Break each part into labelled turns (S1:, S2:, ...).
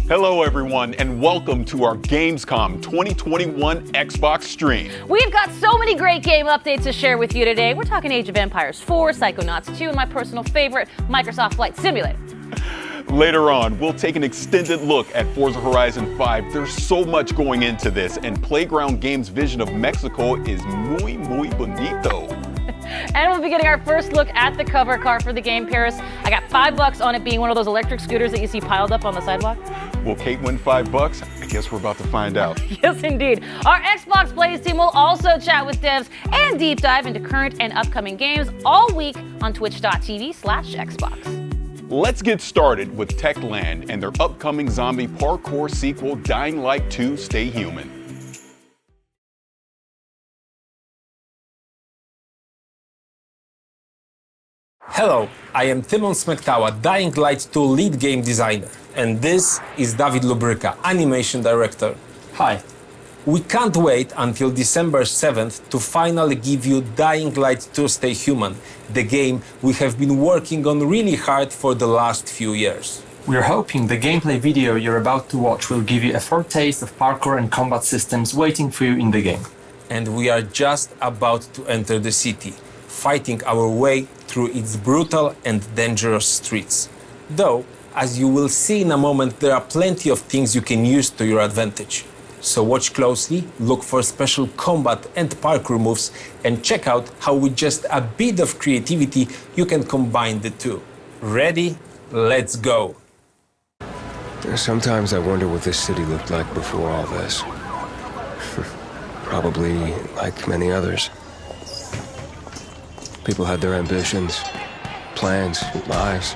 S1: Hello everyone, and welcome to our Gamescom 2021 Xbox stream.
S2: We've got so many great game updates to share with you today. We're talking Age of Empires 4, Psychonauts 2, and my personal favorite, Microsoft Flight Simulator.
S1: Later on, we'll take an extended look at Forza Horizon 5. There's so much going into this, and Playground Games' vision of Mexico is muy bonito.
S2: And we'll be getting our first look at the cover car for the game, Paris. I got $5 on it being one of those electric scooters that you see piled up on the sidewalk.
S1: Will Kate win $5? I guess we're about to find out.
S2: Yes, indeed. Our Xbox Plays team will also chat with devs and deep dive into current and upcoming games all week on twitch.tv/Xbox.
S1: Let's get started with Techland and their upcoming zombie parkour sequel, Dying Light 2: Stay Human.
S3: Hello, I am Tymon Smektawa, Dying Light 2 lead game designer, and this is Dawid Lubryka, animation director. Hi. We can't wait until December 7th to finally give you Dying Light 2 Stay Human, the game we have been working on really hard for the last few years.
S4: We're hoping the gameplay video you're about to watch will give you a foretaste of parkour and combat systems waiting for you in the game.
S3: And we are just about to enter the city, fighting our way through its brutal and dangerous streets. Though, as you will see in a moment, there are plenty of things you can use to your advantage. So watch closely, look for special combat and parkour moves, and check out how with just a bit of creativity you can combine the two. Ready? Let's go!
S5: Sometimes I wonder what this city looked like before all this. Probably like many others. People had their ambitions, plans, lives.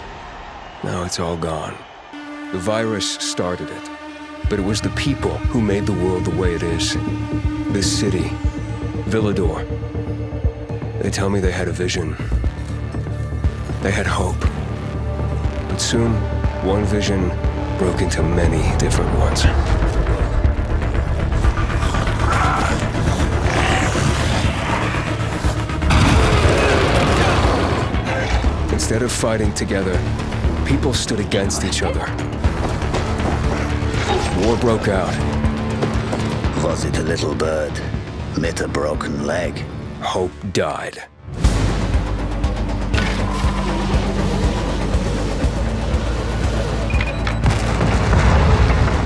S5: Now it's all gone. The virus started it, but it was the people who made the world the way it is. This city, Villador. They tell me they had a vision. They had hope. But soon, one vision broke into many different ones. Instead of fighting together, people stood against each other. War broke out.
S6: Was it a little bird? Met a broken leg?
S5: Hope died.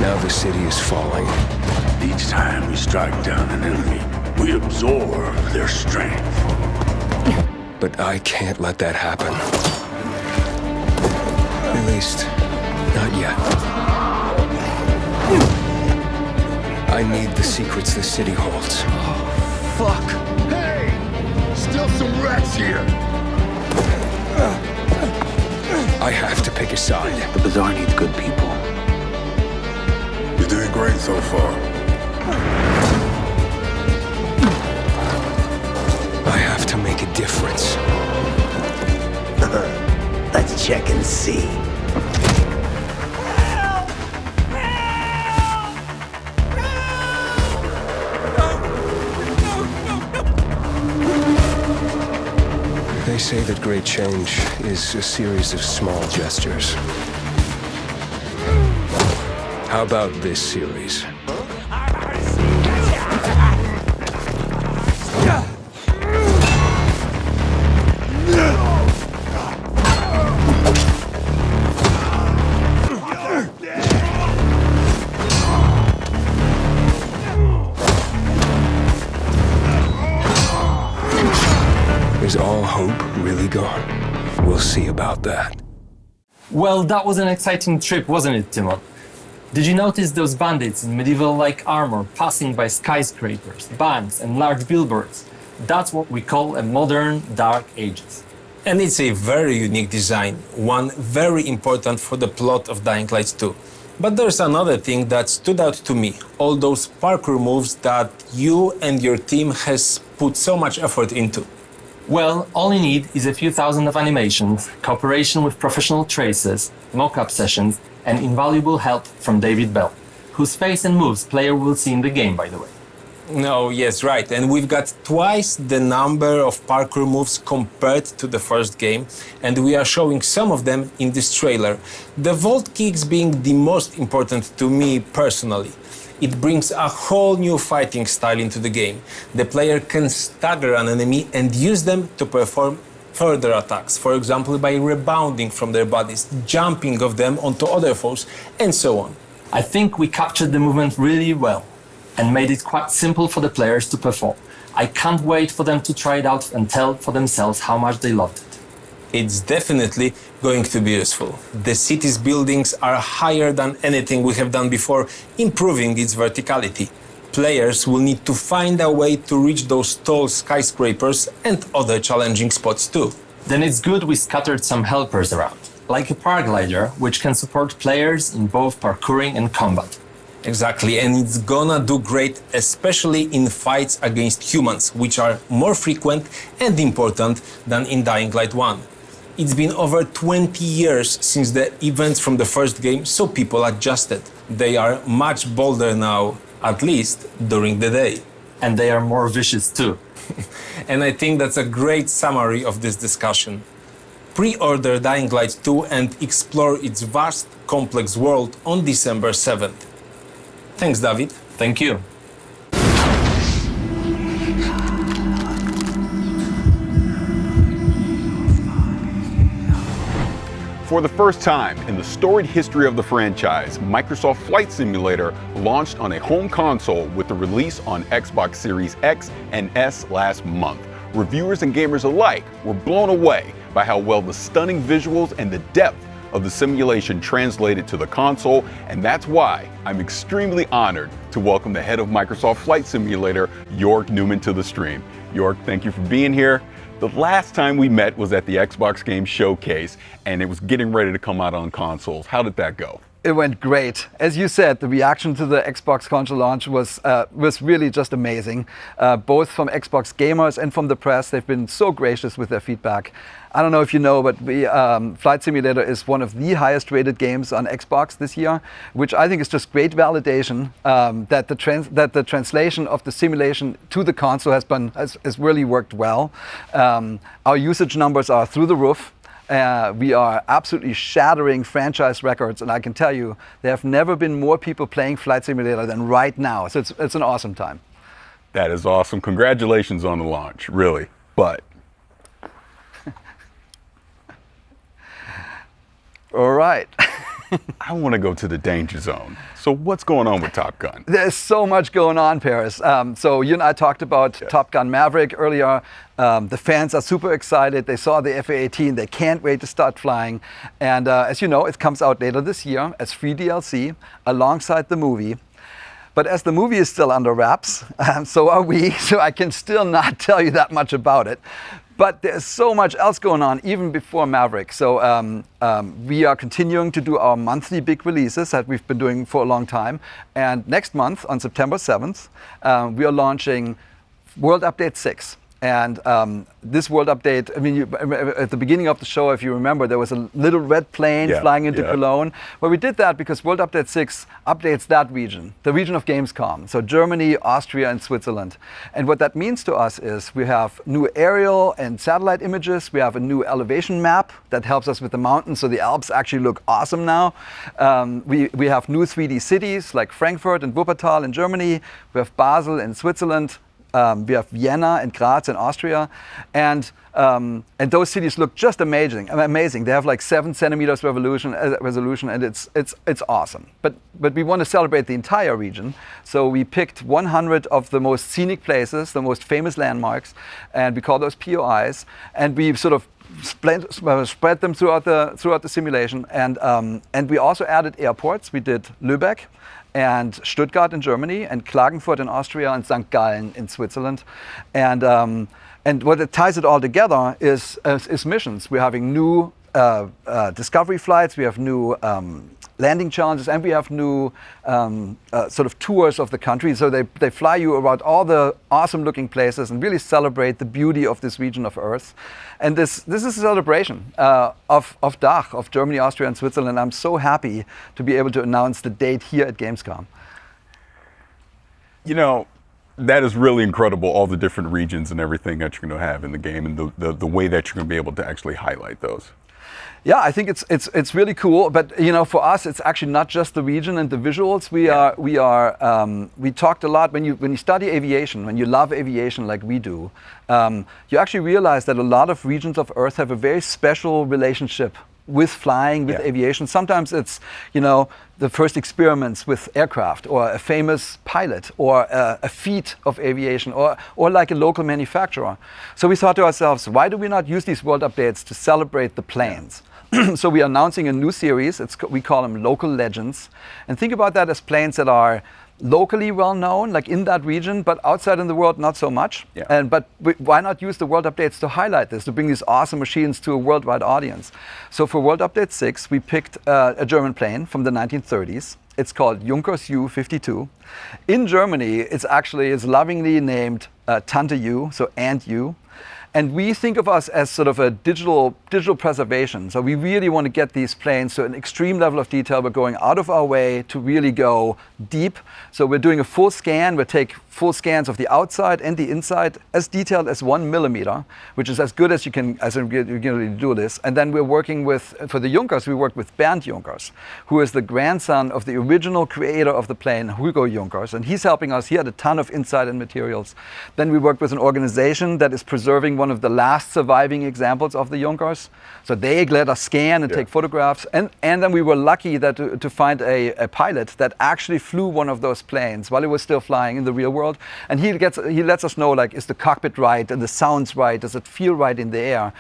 S5: Now the city is falling.
S7: Each time we strike down an enemy, we absorb their strength.
S5: But I can't let that happen. At least, not yet. I need the secrets the city holds.
S7: Fuck! Hey! Still some rats here!
S5: I have to pick a side.
S6: The Bazaar needs good people.
S7: You're doing great so far.
S5: I have to make a difference.
S6: Let's check and see.
S5: They say that great change is a series of small gestures. How about this series? Is all hope really gone? We'll see about that.
S4: Well, that was an exciting trip, wasn't it, Tymon? Did you notice those bandits in medieval-like armor passing by skyscrapers, banks, and large billboards? That's what we call a modern Dark Ages.
S3: And it's a very unique design, one very important for the plot of Dying Light 2. But there's another thing that stood out to me, all those parkour moves that you and your team has put so much effort into.
S4: Well, all you need is a few thousand of animations, cooperation with professional tracers, mock-up sessions, and invaluable help from David Bell, whose face and moves player will see in the game, by the way.
S3: No, yes, right. And we've got twice the number of parkour moves compared to the first game, and we are showing some of them in this trailer. The vault kicks being the most important to me personally. It brings a whole new fighting style into the game. The player can stagger an enemy and use them to perform further attacks, for example by rebounding from their bodies, jumping off them onto other foes, and so on.
S4: I think we captured the movement really well and made it quite simple for the players to perform. I can't wait for them to try it out and tell for themselves how much they loved it.
S3: It's definitely going to be useful. The city's buildings are higher than anything we have done before, improving its verticality. Players will need to find a way to reach those tall skyscrapers and other challenging spots too.
S4: Then it's good we scattered some helpers around, like a paraglider, which can support players in both parkouring and combat.
S3: Exactly, and it's gonna do great, especially in fights against humans, which are more frequent and important than in Dying Light 1. It's been over 20 years since the events from the first game, so people adjusted. They are much bolder now, at least during the day.
S4: And they are more vicious too.
S3: And I think that's a great summary of this discussion. Pre-order Dying Light 2 and explore its vast, complex world on December 7th. Thanks, David.
S4: Thank you.
S1: For the first time in the storied history of the franchise, Microsoft Flight Simulator launched on a home console with the release on Xbox Series X and S last month. Reviewers and gamers alike were blown away by how well the stunning visuals and the depth of the simulation translated to the console, and that's why I'm extremely honored to welcome the head of Microsoft Flight Simulator, York Newman, to the stream. York, thank you for being here. The last time we met was at the Xbox Game Showcase, and it was getting ready to come out on consoles. How did that go?
S8: It went great. As you said, the reaction to the Xbox console launch was really just amazing. Both from Xbox gamers and from the press, they've been so gracious with their feedback. I don't know if you know, but Flight Simulator is one of the highest rated games on Xbox this year, which I think is just great validation that the translation of the simulation to the console has really worked well. Our usage numbers are through the roof. We are absolutely shattering franchise records, and I can tell you there have never been more people playing Flight Simulator than right now. So it's an awesome time.
S1: That is awesome. Congratulations on the launch, really. But
S8: all right.
S1: I want to go to the danger zone. So what's going on with Top Gun?
S8: There's so much going on, Paris. So you and I talked about Top Gun Maverick earlier. The fans are super excited. They saw the FA-18. They can't wait to start flying. And as you know, it comes out later this year as free DLC alongside the movie. But as the movie is still under wraps, so are we. So I can still not tell you that much about it. But there's so much else going on even before Maverick. So we are continuing to do our monthly big releases that we've been doing for a long time. And next month, on September 7th, we are launching World Update 6. And this world update, I mean, at the beginning of the show, if you remember, there was a little red plane flying into Cologne. Well, we did that because World Update 6 updates that region, the region of Gamescom. So Germany, Austria, and Switzerland. And what that means to us is we have new aerial and satellite images. We have a new elevation map that helps us with the mountains. So the Alps actually look awesome now. We have new 3D cities like Frankfurt and Wuppertal in Germany. We have Basel in Switzerland. We have Vienna and Graz in Austria, and those cities look just amazing. They have like 7 centimeters resolution, and it's awesome. But we want to celebrate the entire region, so we picked 100 of the most scenic places, the most famous landmarks, and we call those POIs, and we sort of spread them throughout the simulation, and we also added airports. We did Lübeck and Stuttgart in Germany, and Klagenfurt in Austria, and St. Gallen in Switzerland. And what it ties it all together is missions. We're having new discovery flights, we have new landing challenges, and we have new sort of tours of the country. So they fly you around all the awesome looking places and really celebrate the beauty of this region of Earth. And this is a celebration of DACH, of Germany, Austria, and Switzerland. I'm so happy to be able to announce the date here at Gamescom.
S1: You know, That is really incredible, all the different regions and everything that you're going to have in the game, and the way that you're going to be able to actually highlight those.
S8: Yeah, I think it's really cool. But for us, it's actually not just the region and the visuals. We talked a lot when you study aviation, when you love aviation like we do, you actually realize that a lot of regions of Earth have a very special relationship with flying, with aviation. Sometimes it's the first experiments with aircraft, or a famous pilot, or a feat of aviation, or like a local manufacturer. So we thought to ourselves, why do we not use these world updates to celebrate the planes? So we are announcing a new series. We call them Local Legends. And think about that as planes that are locally well known, like in that region, but outside in the world, not so much.
S1: Yeah.
S8: But why not use the World Updates to highlight this, to bring these awesome machines to a worldwide audience? So for World Update 6, we picked a German plane from the 1930s. It's called Junkers U-52. In Germany, it's lovingly named Tante U, so Aunt U. And we think of us as sort of a digital preservation. So we really want to get these planes to an extreme level of detail. We're going out of our way to really go deep. So we're doing a full scan. We take full scans of the outside and the inside, as detailed as 1 millimeter, which is as good as you can really do this. And then we're working with, for the Junkers, we worked with Bernd Junkers, who is the grandson of the original creator of the plane, Hugo Junkers. And he's helping us. He had a ton of insight and materials. Then we worked with an organization that is preserving one of the last surviving examples of the Junkers. So they let us scan and take photographs. And then we were lucky that to find a pilot that actually flew one of those planes while it was still flying in the real world. And he lets us know, like, is the cockpit right and the sounds right? Does it feel right in the air?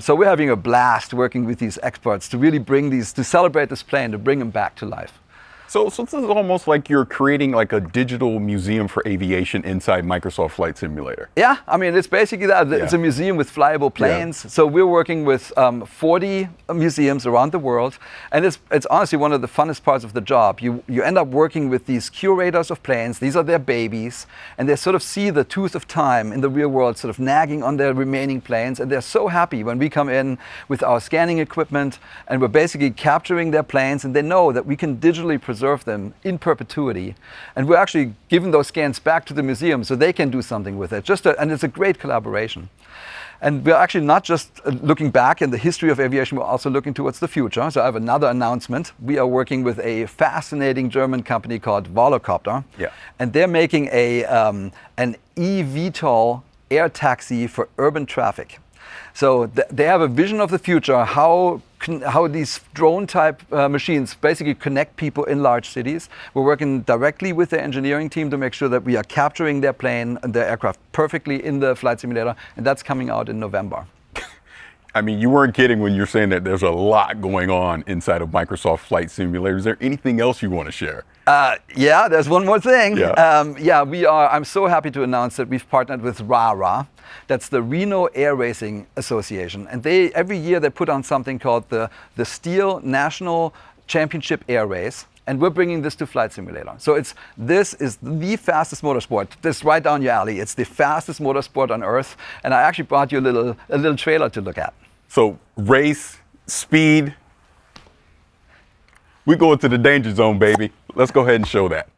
S8: So we're having a blast working with these experts to really to celebrate this plane, to bring them back to life.
S1: So this is almost like you're creating like a digital museum for aviation inside Microsoft Flight Simulator.
S8: Yeah, I mean, it's basically that.
S1: Yeah.
S8: It's a museum with flyable planes. Yeah. So we're working with 40 museums around the world. And it's honestly one of the funnest parts of the job. You end up working with these curators of planes. These are their babies. And they sort of see the tooth of time in the real world sort of nagging on their remaining planes. And they're so happy when we come in with our scanning equipment and we're basically capturing their planes. And they know that we can digitally preserve them in perpetuity, and we're actually giving those scans back to the museum so they can do something with it. And it's a great collaboration. And we're actually not just looking back in the history of aviation, we're also looking towards the future. So I have another announcement. We are working with a fascinating German company called Volocopter, and they're making an eVTOL air taxi for urban traffic. So they have a vision of the future, how these drone-type machines basically connect people in large cities. We're working directly with the engineering team to make sure that we are capturing their plane and their aircraft perfectly in the flight simulator, and that's coming out in November.
S1: I mean, you weren't kidding when you're saying that there's a lot going on inside of Microsoft Flight Simulator. Is there anything else you want to share?
S8: Yeah, there's one more thing.
S1: Yeah.
S8: I'm so happy to announce that we've partnered with RARA. That's the Reno Air Racing Association. And every year they put on something called the Steel National Championship Air Race. And we're bringing this to Flight Simulator. So this is the fastest motorsport. This is right down your alley. It's the fastest motorsport on Earth. And I actually brought you a little trailer to look at.
S1: So race, speed. We go into the danger zone, baby. Let's go ahead and show that.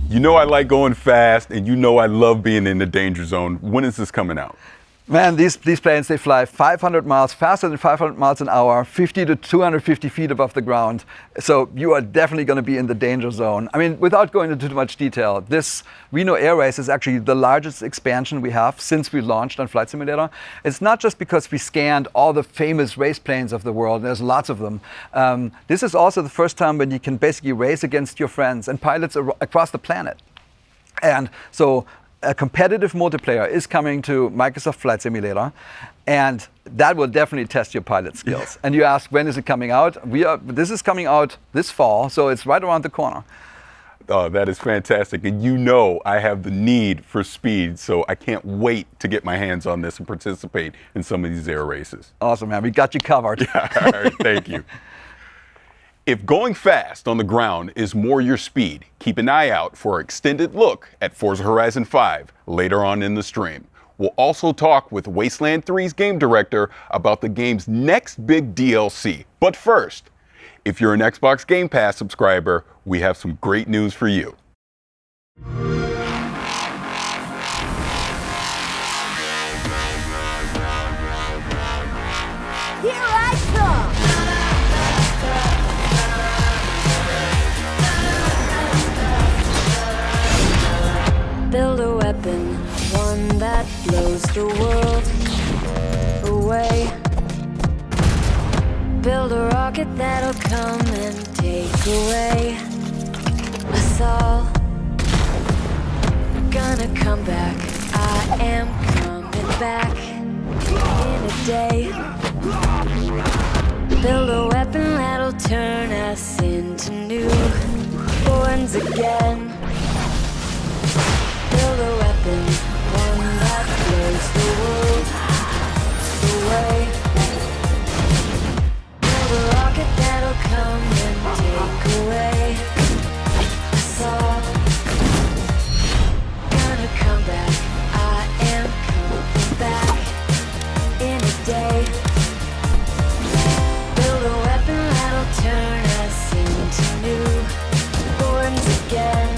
S1: You know I like going fast, and you know I love being in the danger zone. When is this coming out?
S8: Man, these planes, they fly 500 miles, faster than 500 miles an hour, 50 to 250 feet above the ground. So you are definitely going to be in the danger zone. I mean, without going into too much detail, this Reno Air Race is actually the largest expansion we have since we launched on Flight Simulator. It's not just because we scanned all the famous race planes of the world. There's lots of them. This is also the first time when you can basically race against your friends and pilots across the planet. And so a competitive multiplayer is coming to Microsoft Flight Simulator, and that will definitely test your pilot skills. And you ask, when is it coming out? This is coming out this fall, so it's right around the corner.
S1: Oh, that is fantastic. And you know I have the need for speed, so I can't wait to get my hands on this and participate in some of these air races.
S8: Awesome, man. We got you covered.
S1: All right, thank you. If going fast on the ground is more your speed, keep an eye out for an extended look at Forza Horizon 5 later on in the stream. We'll also talk with Wasteland 3's game director about the game's next big DLC. But first, if you're an Xbox Game Pass subscriber, we have some great news for you.
S9: Here I come! Build a weapon, one that blows the world away. Build a rocket that'll come and take away us all. Gonna come back, I am coming back in a day. Build a weapon that'll turn us into newborns again. Build a weapon, one that blows the world away. Build a rocket that'll come and take away us all. Gonna come back, I am coming back in a day. Build a weapon that'll turn us into newborns again.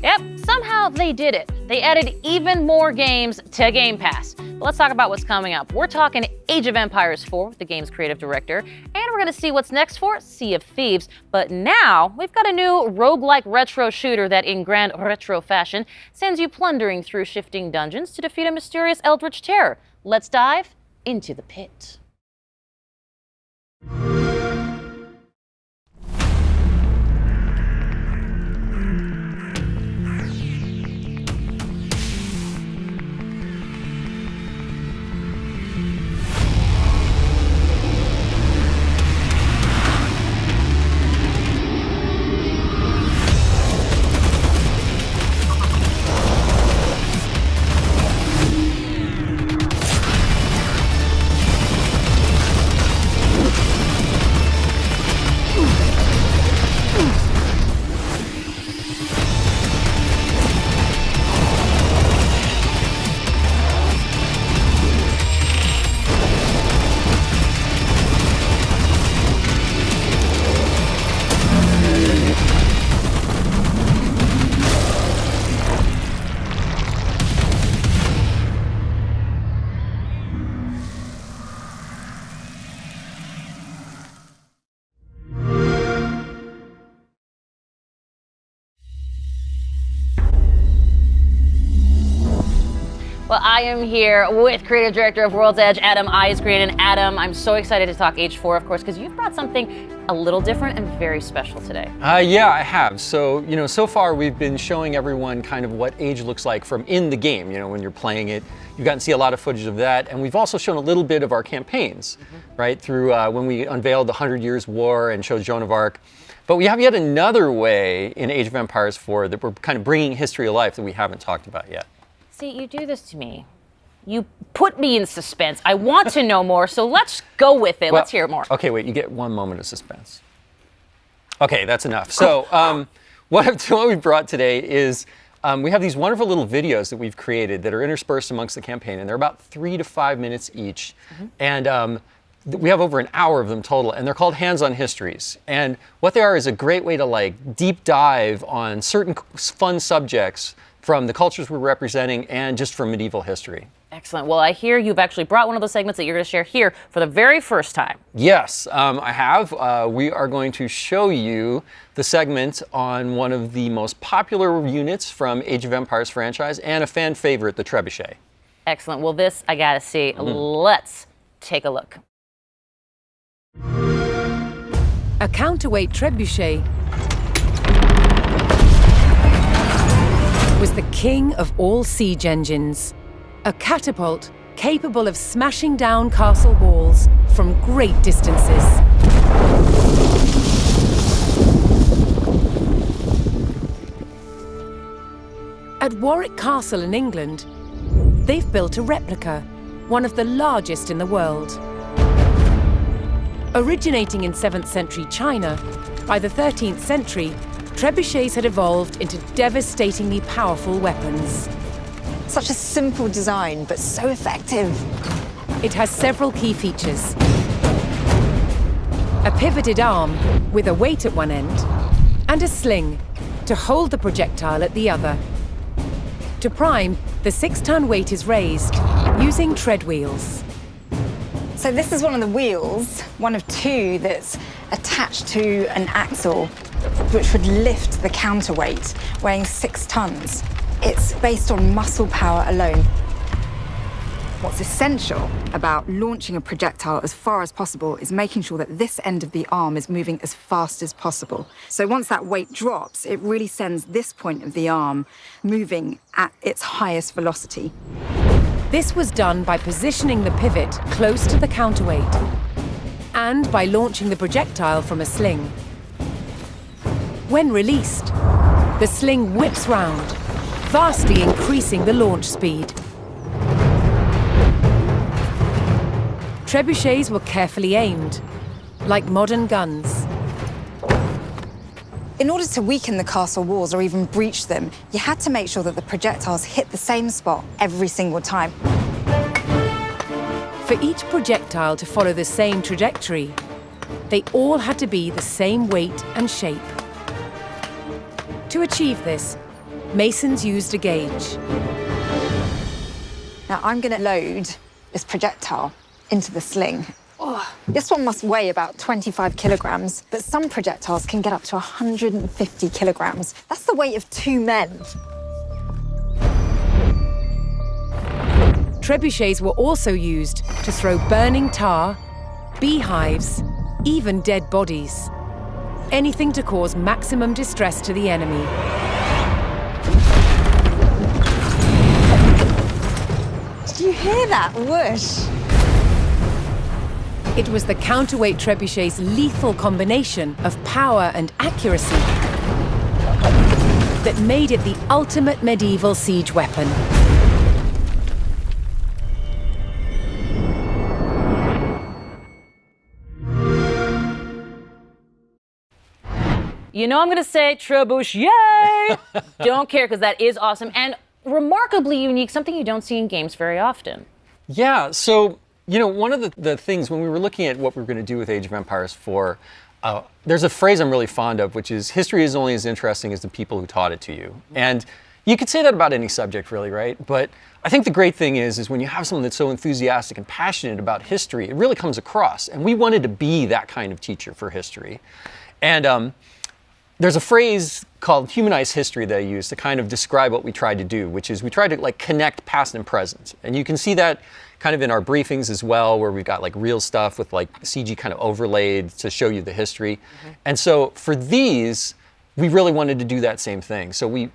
S2: Yep, somehow they did it. They added even more games to Game Pass. But let's talk about what's coming up. We're talking Age of Empires 4 with the game's creative director, and we're gonna see what's next for Sea of Thieves. But now, we've got a new roguelike retro shooter that in grand retro fashion sends you plundering through shifting dungeons to defeat a mysterious eldritch terror. Let's dive into the pit. Well, I am here with creative director of World's Edge, Adam Eisgreen. And Adam, I'm so excited to talk Age 4, of course, because you've brought something a little different and very special today.
S10: Yeah, I have. So, so far we've been showing everyone kind of what Age looks like from in the game, when you're playing it. You've gotten to see a lot of footage of that. And we've also shown a little bit of our campaigns, right, through when we unveiled the 100 Years' War and showed Joan of Arc. But we have yet another way in Age of Empires 4 that we're kind of bringing history to life that we haven't talked about yet.
S2: See, you do this to me. You put me in suspense. I want to know more, so let's go with it.
S10: Well,
S2: let's hear more.
S10: Okay, wait, you get one moment of suspense. Okay, that's enough. So what we brought today is we have these wonderful little videos that we've created that are interspersed amongst the campaign, and they're about 3 to 5 minutes each. And we have over an hour of them total, and they're called Hands-on Histories. And what they are is a great way to like deep dive on certain fun subjects from the cultures we're representing and just from medieval history.
S2: Excellent. Well, I hear you've actually brought one of those segments that you're going to share here for the very first time.
S10: Yes, I have. We are going to show you the segment on one of the most popular units from Age of Empires franchise and a fan favorite, the Trebuchet.
S2: Excellent. Well, this I got to see. Let's take a look.
S11: A counterweight trebuchet was the king of all siege engines. A catapult capable of smashing down castle walls from great distances. At Warwick Castle in England, they've built a replica, one of the largest in the world. Originating in 7th century China, by the 13th century, trebuchets had evolved into devastatingly powerful weapons.
S12: Such a simple design, but so effective.
S11: It has several key features. A pivoted arm with a weight at one end, and a sling to hold the projectile at the other. To prime, the 6-ton weight is raised using tread wheels.
S12: So this is one of the wheels, one of 2 that's attached to an axle, which would lift the counterweight, weighing 6 tons. It's based on muscle power alone. What's essential about launching a projectile as far as possible is making sure that this end of the arm is moving as fast as possible. So once that weight drops, it really sends this point of the arm moving at its highest velocity.
S11: This was done by positioning the pivot close to the counterweight and by launching the projectile from a sling. When released, the sling whips round, vastly increasing the launch speed. Trebuchets were carefully aimed, like modern guns.
S12: In order to weaken the castle walls or even breach them, you had to make sure that the projectiles hit the same spot every single time.
S11: For each projectile to follow the same trajectory, they all had to be the same weight and shape. To achieve this, masons used a gauge.
S12: Now I'm going to load this projectile into the sling. Oh, this one must weigh about 25 kilograms, but some projectiles can get up to 150 kilograms. That's the weight of 2 men.
S11: Trebuchets were also used to throw burning tar, beehives, even dead bodies. Anything to cause maximum distress to the enemy.
S12: Did you hear that whoosh?
S11: It was the counterweight trebuchet's lethal combination of power and accuracy that made it the ultimate medieval siege weapon.
S2: You know I'm going to say trebuchet. Don't care, because that is awesome and remarkably unique, something you don't see in games very often.
S10: Yeah, so, you know, one of the things when we were looking at what we were going to do with Age of Empires 4, there's a phrase I'm really fond of, which is history is only as interesting as the people who taught it to you. And you could say that about any subject, really, right? But I think the great thing is when you have someone that's so enthusiastic and passionate about history, it really comes across. And we wanted to be that kind of teacher for history. And there's a phrase called humanized history that I use to kind of describe what we tried to do, which is we tried to like connect past and present. And you can see that kind of in our briefings as well, where we've got like real stuff with like CG kind of overlaid to show you the history. And so for these, we really wanted to do that same thing. So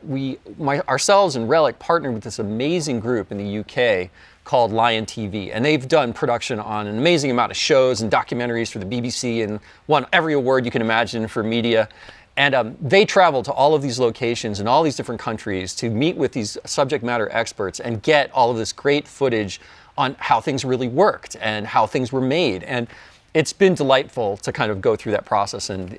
S10: ourselves and Relic partnered with this amazing group in the UK called Lion TV, and they've done production on an amazing amount of shows and documentaries for the BBC and won every award you can imagine for media. And they travel to all of these locations in all these different countries to meet with these subject matter experts and get all of this great footage on how things really worked and how things were made. And it's been delightful to kind of go through that process and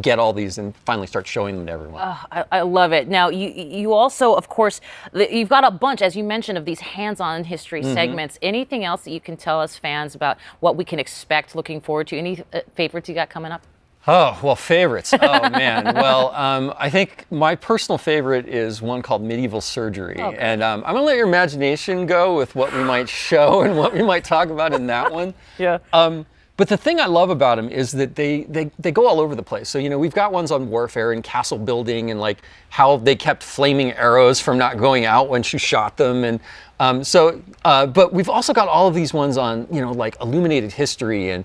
S10: get all these and finally start showing them to everyone.
S2: I love it. Now, you also, of course, you've got a bunch, as you mentioned, of these hands-on history segments. Anything else that you can tell us fans about what we can expect, looking forward to? Any favorites you got coming up?
S10: Oh, well, favorites. Oh, man. Well, I think my personal favorite is one called Medieval Surgery.
S2: Okay.
S10: And I'm going to let your imagination go with what we might show and what we might talk about in that one.
S2: Yeah.
S10: But the thing I love about them is that they go all over the place. So, we've got ones on warfare and castle building and like how they kept flaming arrows from not going out when she shot them. And but we've also got all of these ones on, like illuminated history and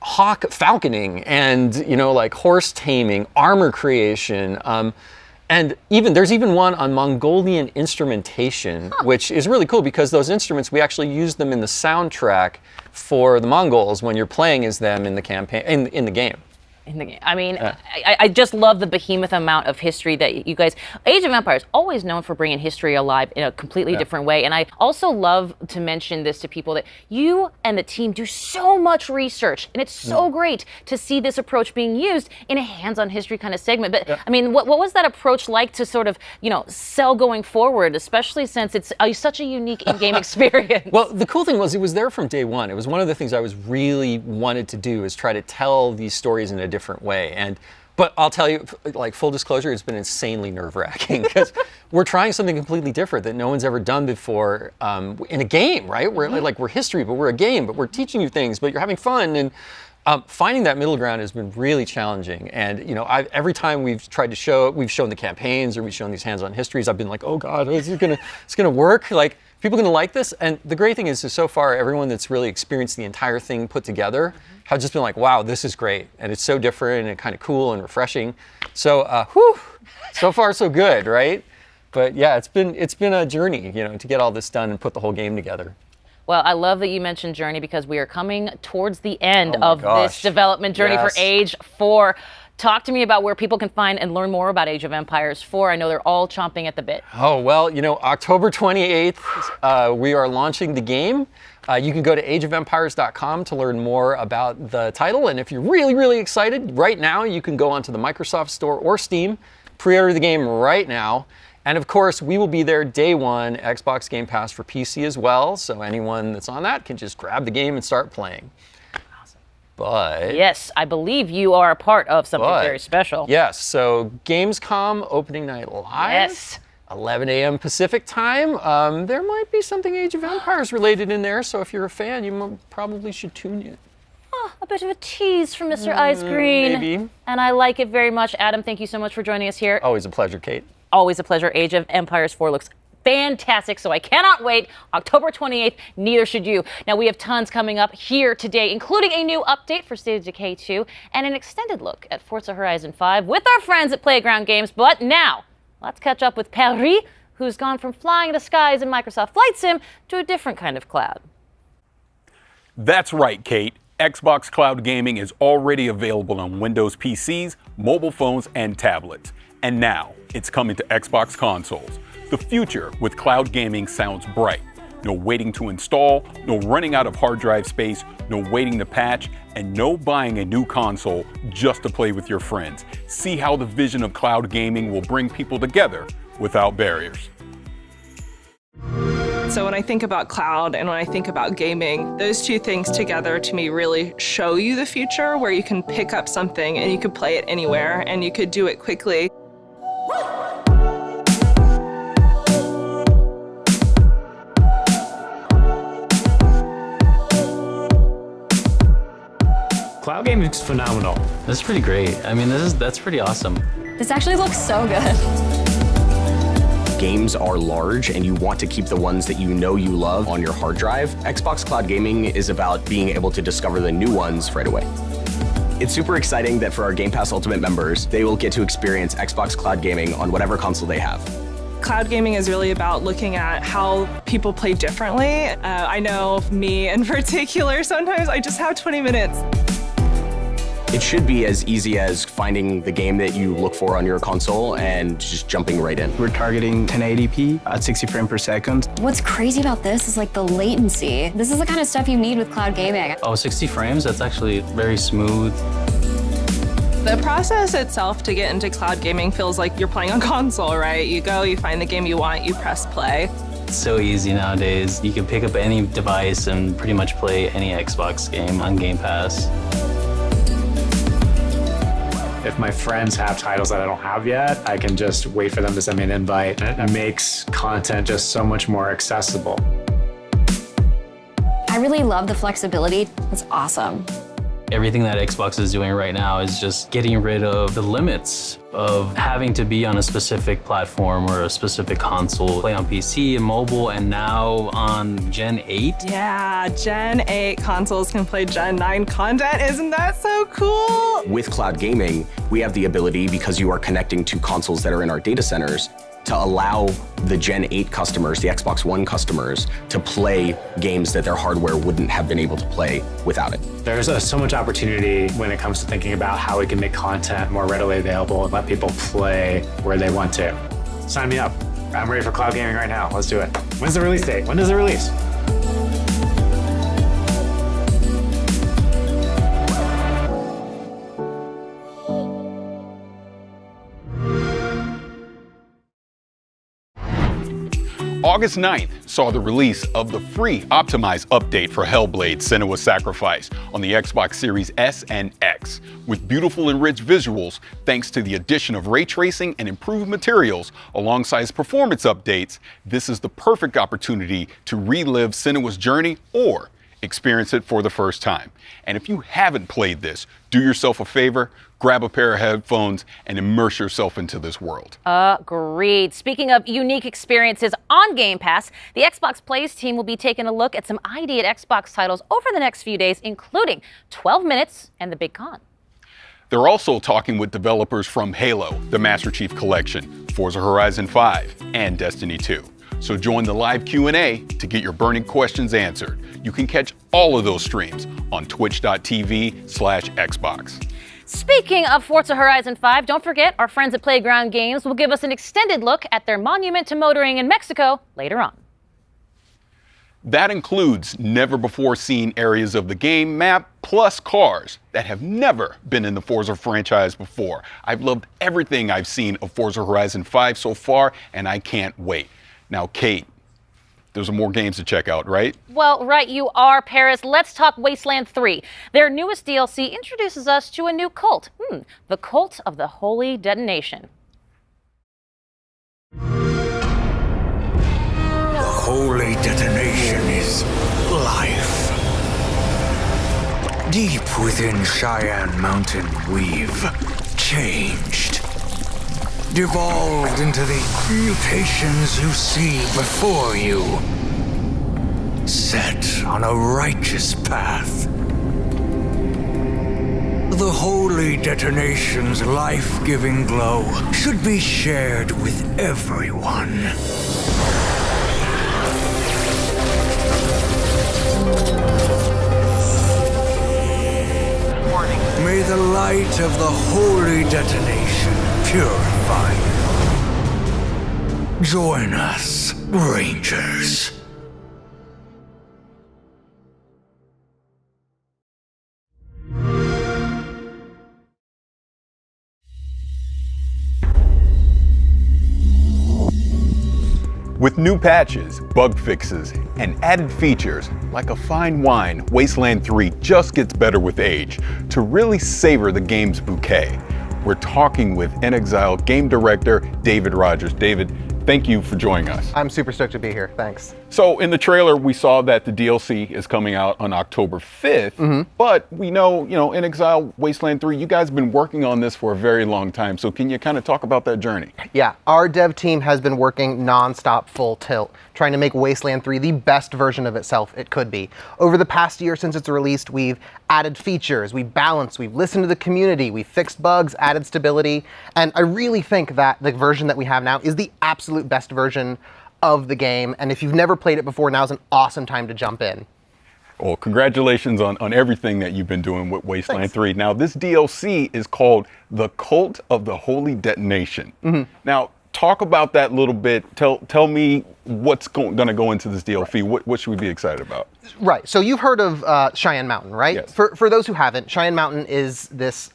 S10: falconing and, like horse taming, armor creation. And there's even one on Mongolian instrumentation, which is really cool because those instruments, we actually use them in the soundtrack for the Mongols when you're playing as them in the campaign, in the game.
S2: I mean, I just love the behemoth amount of history that you guys... Age of Empires, always known for bringing history alive in a completely different way. And I also love to mention this to people that you and the team do so much research. And it's so great to see this approach being used in a hands-on history kind of segment. But I mean, what was that approach like to sort of, sell going forward, especially since it's such a unique in-game experience?
S10: Well, the cool thing was it was there from day one. It was one of the things I was really wanted to do is try to tell these stories in a different way. But I'll tell you, like full disclosure, it's been insanely nerve-wracking because we're trying something completely different that no one's ever done before in a game, right? We're history, but we're a game, but we're teaching you things, but you're having fun. And finding that middle ground has been really challenging. And every time we've tried to shown the campaigns or we've shown these hands-on histories, I've been like, oh God, it's gonna work? Like, people gonna like this? And the great thing is so far, everyone that's really experienced the entire thing put together have just been like, wow, this is great. And it's so different and kind of cool and refreshing. So, so far so good, right? But yeah, it's been a journey, to get all this done and put the whole game together.
S2: Well, I love that you mentioned journey because we are coming towards the end of this development journey for Age 4. Talk to me about where people can find and learn more about Age of Empires 4. I know they're all chomping at the bit.
S10: Oh, well, October 28th, we are launching the game. You can go to ageofempires.com to learn more about the title. And if you're really, really excited, right now, you can go onto the Microsoft Store or Steam, pre-order the game right now. And of course, we will be there day one, Xbox Game Pass for PC as well. So anyone that's on that can just grab the game and start playing. But
S2: yes, I believe you are a part of something very special.
S10: Yes, so Gamescom opening night live.
S2: Yes.
S10: 11 a.m. Pacific time. There might be something Age of Empires related in there, so if you're a fan, you probably should tune in.
S2: A bit of a tease from Mr. Ice Green.
S10: Maybe.
S2: And I like it very much. Adam, thank you so much for joining us here.
S10: Always a pleasure, Kate.
S2: Always a pleasure. Age of Empires 4 looks fantastic, so I cannot wait. October 28th, neither should you. Now, we have tons coming up here today, including a new update for State of Decay 2 and an extended look at Forza Horizon 5 with our friends at Playground Games. But now, let's catch up with Paris, who's gone from flying the skies in Microsoft Flight Sim to a different kind of cloud.
S1: That's right, Kate. Xbox Cloud Gaming is already available on Windows PCs, mobile phones, and tablets. And now, it's coming to Xbox consoles. The future with cloud gaming sounds bright. No waiting to install, no running out of hard drive space, no waiting to patch, and no buying a new console just to play with your friends. See how the vision of cloud gaming will bring people together without barriers.
S13: So when I think about cloud and when I think about gaming, those two things together to me really show you the future where you can pick up something and you could play it anywhere and you could do it quickly.
S14: Cloud gaming is phenomenal.
S15: This is pretty great. I mean, that's pretty awesome.
S16: This actually looks so good.
S17: Games are large and you want to keep the ones that you know you love on your hard drive. Xbox Cloud Gaming is about being able to discover the new ones right away. It's super exciting that for our Game Pass Ultimate members, they will get to experience Xbox Cloud Gaming on whatever console they have.
S13: Cloud gaming is really about looking at how people play differently. I know me in particular, sometimes I just have 20 minutes.
S17: It should be as easy as finding the game that you look for on your console and just jumping right in.
S18: We're targeting 1080p at 60 frames per second.
S16: What's crazy about this is like the latency. This is the kind of stuff you need with cloud gaming.
S15: Oh, 60 frames? That's actually very smooth.
S13: The process itself to get into cloud gaming feels like you're playing on console, right? You go, you find the game you want, you press play.
S15: It's so easy nowadays. You can pick up any device and pretty much play any Xbox game on Game Pass.
S14: If my friends have titles that I don't have yet, I can just wait for them to send me an invite. It makes content just so much more accessible.
S16: I really love the flexibility. It's awesome.
S15: Everything that Xbox is doing right now is just getting rid of the limits of having to be on a specific platform or a specific console, play on PC and mobile, and now on Gen 8.
S13: Yeah, Gen 8 consoles can play Gen 9 content. Isn't that so cool?
S17: With cloud gaming, we have the ability, because you are connecting to consoles that are in our data centers, to allow the Gen 8 customers, the Xbox One customers, to play games that their hardware wouldn't have been able to play without it.
S14: There's so much opportunity when it comes to thinking about how we can make content more readily available and let people play where they want to. Sign me up. I'm ready for cloud gaming right now. Let's do it. When's the release date? When does it release?
S1: August 9th saw the release of the free optimized update for Hellblade: Senua's Sacrifice on the Xbox Series S and X. With beautiful and rich visuals, thanks to the addition of ray tracing and improved materials alongside performance updates, this is the perfect opportunity to relive Senua's journey or experience it for the first time. And if you haven't played this, do yourself a favor, grab a pair of headphones and immerse yourself into this world.
S2: Agreed. Speaking of unique experiences on Game Pass, the Xbox Plays team will be taking a look at some ID at Xbox titles over the next few days, including 12 Minutes and The Big Con.
S1: They're also talking with developers from Halo, the Master Chief Collection, Forza Horizon 5, and Destiny 2. So join the live Q&A to get your burning questions answered. You can catch all of those streams on twitch.tv/Xbox.
S2: Speaking of Forza Horizon 5, don't forget our friends at Playground Games will give us an extended look at their monument to motoring in Mexico later on.
S1: That includes never-before-seen areas of the game map, plus cars that have never been in the Forza franchise before. I've loved everything I've seen of Forza Horizon 5 so far, and I can't wait. Now, Kate, there's more games to check out, right?
S2: Well, right you are, Paris. Let's talk Wasteland 3. Their newest DLC introduces us to a new cult. The Cult of the Holy Detonation.
S7: The holy detonation is life. Deep within Cheyenne Mountain, we've changed. Devolved into the mutations you see before you. Set on a righteous path. The holy detonation's life-giving glow should be shared with everyone. May the light of the holy detonation purify you. Join us, Rangers.
S1: With new patches, bug fixes, and added features, like a fine wine, Wasteland 3 just gets better with age. To really savor the game's bouquet, we're talking with In Exile game director David Rogers. David, thank you for joining us.
S19: I'm super stoked to be here, thanks.
S1: So in the trailer, we saw that the DLC is coming out on October 5th, but we know, In Exile, Wasteland 3, you guys have been working on this for a very long time. So can you kind of talk about that journey?
S19: Yeah, our dev team has been working nonstop, full tilt, trying to make Wasteland 3 the best version of itself it could be. Over the past year since it's released, we've added features, we've balanced, we've listened to the community, we've fixed bugs, added stability, and I really think that the version that we have now is the absolute best version of the game, and if you've never played it before, now's an awesome time to jump in.
S1: Well, congratulations on everything that you've been doing with Wasteland 3. Now, this DLC is called The Cult of the Holy Detonation. Now, talk about that a little bit. Tell me what's going to go into this DLC. What should we be excited about?
S19: Right. So you've heard of Cheyenne Mountain, right?
S1: Yes.
S19: For those who haven't, Cheyenne Mountain is this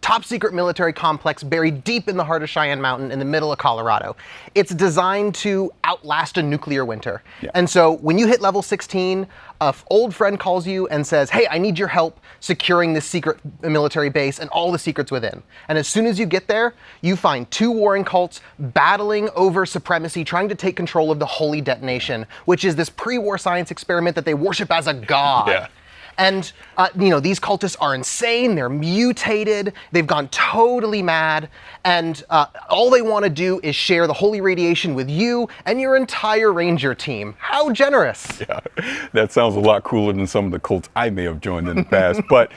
S19: top secret military complex buried deep in the heart of Cheyenne Mountain in the middle of Colorado. It's designed to outlast a nuclear winter. And so when you hit level 16, an old friend calls you and says, hey, I need your help securing this secret military base and all the secrets within. And as soon as you get there, you find two warring cults battling over supremacy, trying to take control of the Holy Detonation, which is this pre-war science experiment that they worship as a god. And, these cultists are insane, they're mutated, they've gone totally mad, and all they want to do is share the holy radiation with you and your entire ranger team. How generous!
S1: Yeah, that sounds a lot cooler than some of the cults I may have joined in the past, but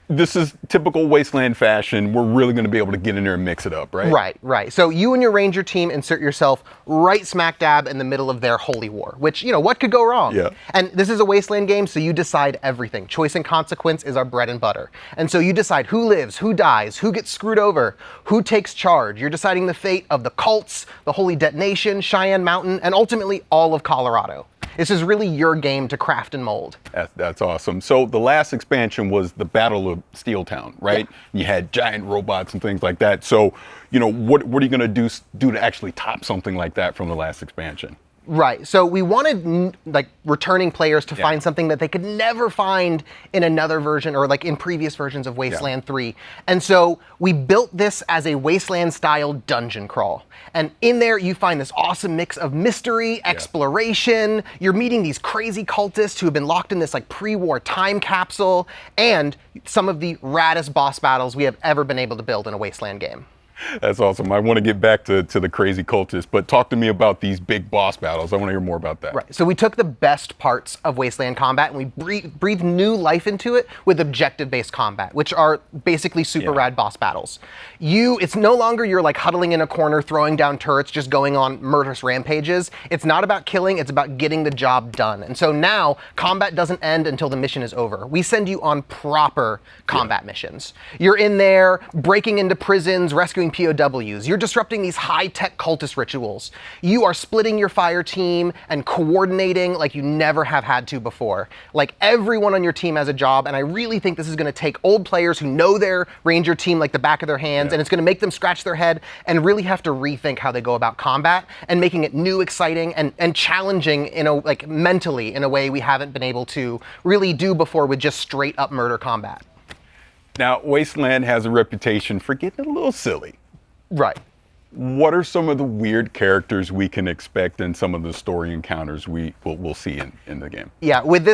S1: this is typical Wasteland fashion. We're really going to be able to get in there and mix it up, right?
S19: Right. So you and your ranger team insert yourself right smack dab in the middle of their holy war, which, what could go wrong?
S1: Yeah.
S19: And this is a Wasteland game, so you decide everything. Choice and consequence is our bread and butter. And so you decide who lives, who dies, who gets screwed over, who takes charge. You're deciding the fate of the cults, the Holy Detonation, Cheyenne Mountain, and ultimately all of Colorado. This is really your game to craft and mold.
S1: That's awesome. So the last expansion was the Battle of Steeltown, right?
S19: Yeah.
S1: You had giant robots and things like that. So, what are you going to do to actually top something like that from the last expansion?
S19: Right. So we wanted returning players to find something that they could never find in another version or in previous versions of Wasteland 3. And so we built this as a Wasteland style dungeon crawl. And in there you find this awesome mix of mystery, exploration. You're meeting these crazy cultists who have been locked in this pre-war time capsule, and some of the raddest boss battles we have ever been able to build in a Wasteland game.
S1: That's awesome. I want to get back to the crazy cultists, but talk to me about these big boss battles. I want to hear more about that.
S19: Right. So we took the best parts of Wasteland combat and we breathed new life into it with objective-based combat, which are basically super rad boss battles. It's no longer you're huddling in a corner, throwing down turrets, just going on murderous rampages. It's not about killing, it's about getting the job done. And so now combat doesn't end until the mission is over. We send you on proper combat missions. You're in there breaking into prisons, rescuing POWs. You're disrupting these high-tech cultist rituals. You are splitting your fire team and coordinating like you never have had to before. Everyone on your team has a job, and I really think this is going to take old players who know their ranger team like the back of their hands, and it's going to make them scratch their head and really have to rethink how they go about combat and making it new, exciting, and challenging mentally in a way we haven't been able to really do before with just straight up murder combat.
S1: Now, Wasteland has a reputation for getting a little silly.
S19: Right.
S1: What are some of the weird characters we can expect in some of the story encounters we'll see in the game?
S19: Yeah, with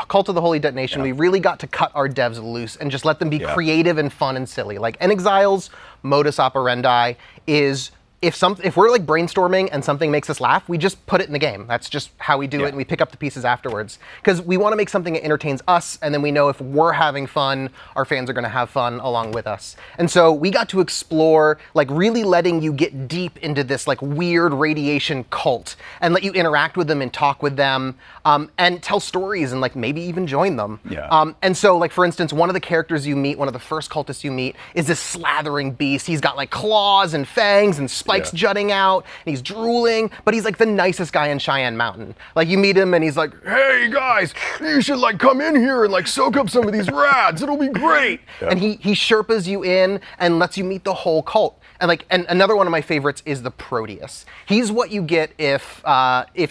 S19: Cult of the Holy Detonation, we really got to cut our devs loose and just let them be creative and fun and silly. Exile's modus operandi is if we're brainstorming and something makes us laugh, we just put it in the game. That's just how we do it, and we pick up the pieces afterwards. Because we want to make something that entertains us, and then we know if we're having fun, our fans are going to have fun along with us. And so we got to explore, really letting you get deep into this weird radiation cult, and let you interact with them and talk with them, and tell stories and maybe even join them.
S1: Yeah.
S19: And so for instance, one of the characters you meet, one of the first cultists you meet, is this slathering beast. He's got claws and fangs and spikes jutting out, and he's drooling, but he's the nicest guy in Cheyenne Mountain. You meet him and he's like, hey guys, you should come in here and soak up some of these rads, it'll be great. And he Sherpas you in and lets you meet the whole cult. And and another one of my favorites is the Proteus. He's what you get if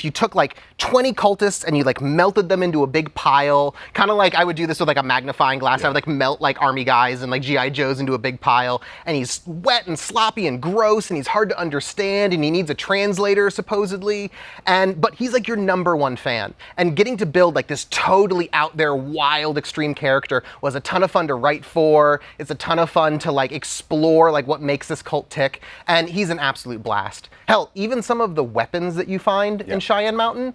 S19: you took 20 cultists and you melted them into a big pile, kind of I would do this with a magnifying glass. I would melt army guys and GI Joes into a big pile, and he's wet and sloppy and gross, and he's hard to understand, and he needs a translator supposedly, but he's your number one fan. And getting to build this totally out there wild extreme character was a ton of fun to write for. It's a ton of fun to explore what makes this cult tick, and he's an absolute blast. Hell, even some of the weapons that you find in Cheyenne Mountain,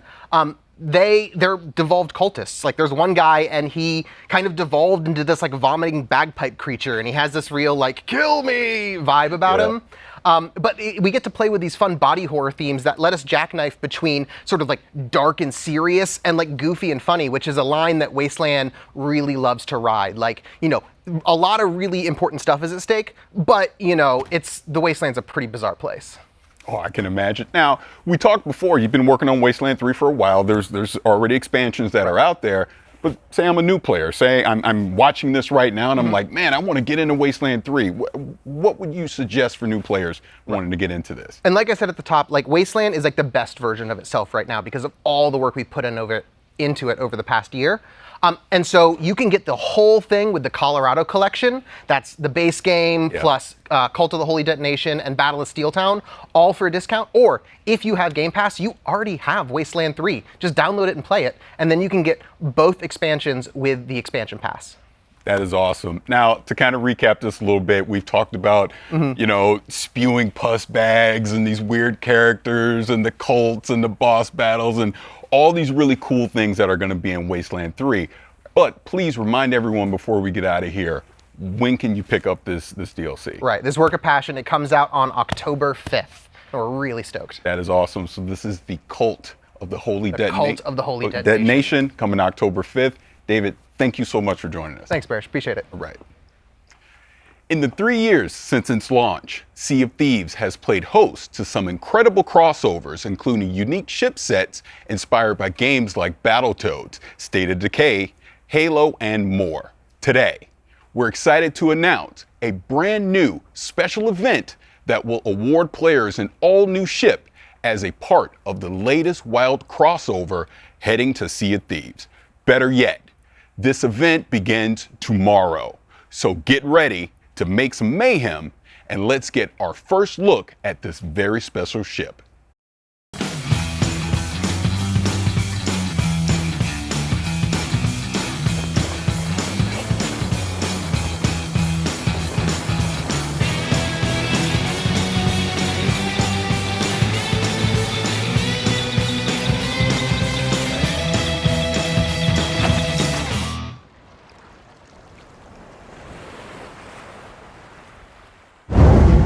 S19: they're devolved cultists. There's one guy and he kind of devolved into this vomiting bagpipe creature, and he has this real kill me vibe about him. But we get to play with these fun body horror themes that let us jackknife between sort of like dark and serious and like goofy and funny, which is a line that Wasteland really loves to ride. Like, you know, a lot of really important stuff is at stake, but, you know, the Wasteland's a pretty bizarre place.
S1: Oh, I can imagine. Now, we talked before, you've been working on Wasteland 3 for a while. There's already expansions that are out there. But say I'm a new player. Say I'm watching this right now and I'm like, man, I want to get into Wasteland 3. What would you suggest for new players wanting to get into this?
S19: And like I said at the top, like Wasteland is like the best version of itself right now because of all the work we put into it over the past year. And so you can get the whole thing with the Colorado collection. That's the base game plus Cult of the Holy Detonation and Battle of Steeltown, all for a discount. Or if you have Game Pass, you already have Wasteland 3. Just download it and play it. And then you can get both expansions with the expansion pass.
S1: That is awesome. Now, to kind of recap this a little bit, we've talked about, you know, spewing pus bags and these weird characters and the cults and the boss battles and all these really cool things that are going to be in Wasteland 3. But please remind everyone before we get out of here, when can you pick up this DLC?
S19: Right, this Work of Passion, it comes out on October 5th. And we're really stoked.
S1: That is awesome. So this is the Cult of the Holy Detonation.
S19: Cult of the Holy
S1: Detonation coming October 5th. David, thank you so much for joining us.
S19: Thanks, Barish. Appreciate it.
S1: All right. In the 3 years since its launch, Sea of Thieves has played host to some incredible crossovers, including unique ship sets inspired by games like Battletoads, State of Decay, Halo, and more. Today, we're excited to announce a brand new special event that will award players an all-new ship as a part of the latest wild crossover heading to Sea of Thieves. Better yet, this event begins tomorrow. So get ready to make some mayhem, and let's get our first look at this very special ship.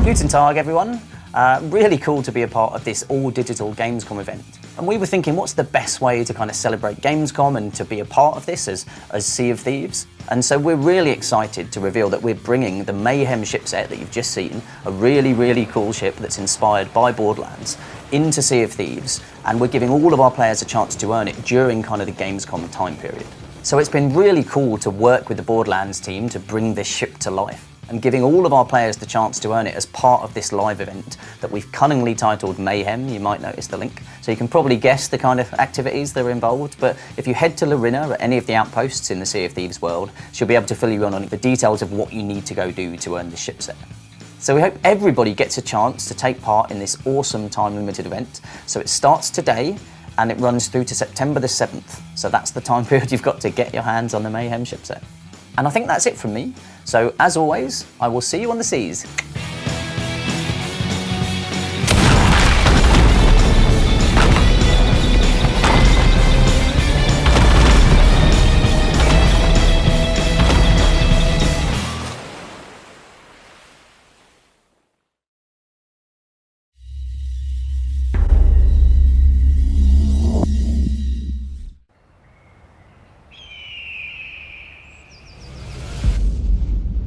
S20: Guten Tag, everyone. Really cool to be a part of this all-digital Gamescom event. And we were thinking, what's the best way to kind of celebrate Gamescom and to be a part of this as Sea of Thieves? And so we're really excited to reveal that we're bringing the Mayhem ship set that you've just seen, a really, really cool ship that's inspired by Borderlands, into Sea of Thieves. And we're giving all of our players a chance to earn it during kind of the Gamescom time period. So it's been really cool to work with the Borderlands team to bring this ship to life, and giving all of our players the chance to earn it as part of this live event that we've cunningly titled Mayhem. You might notice the link. So you can probably guess the kind of activities that are involved, but if you head to Larina at any of the outposts in the Sea of Thieves world, she'll be able to fill you in on the details of what you need to go do to earn the ship set. So we hope everybody gets a chance to take part in this awesome time-limited event. So it starts today, and it runs through to September the 7th. So that's the time period you've got to get your hands on the Mayhem ship set. And I think that's it from me. So as always, I will see you on the seas.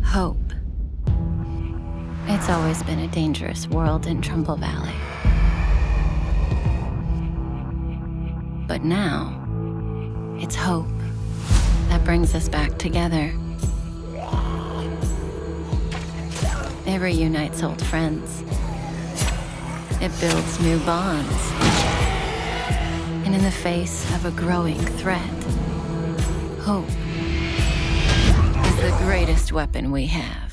S21: Hope. It's always been a dangerous world in Trumbull Valley. But now, it's hope that brings us back together. It reunites old friends. It builds new bonds. And in the face of a growing threat, hope is the greatest weapon we have.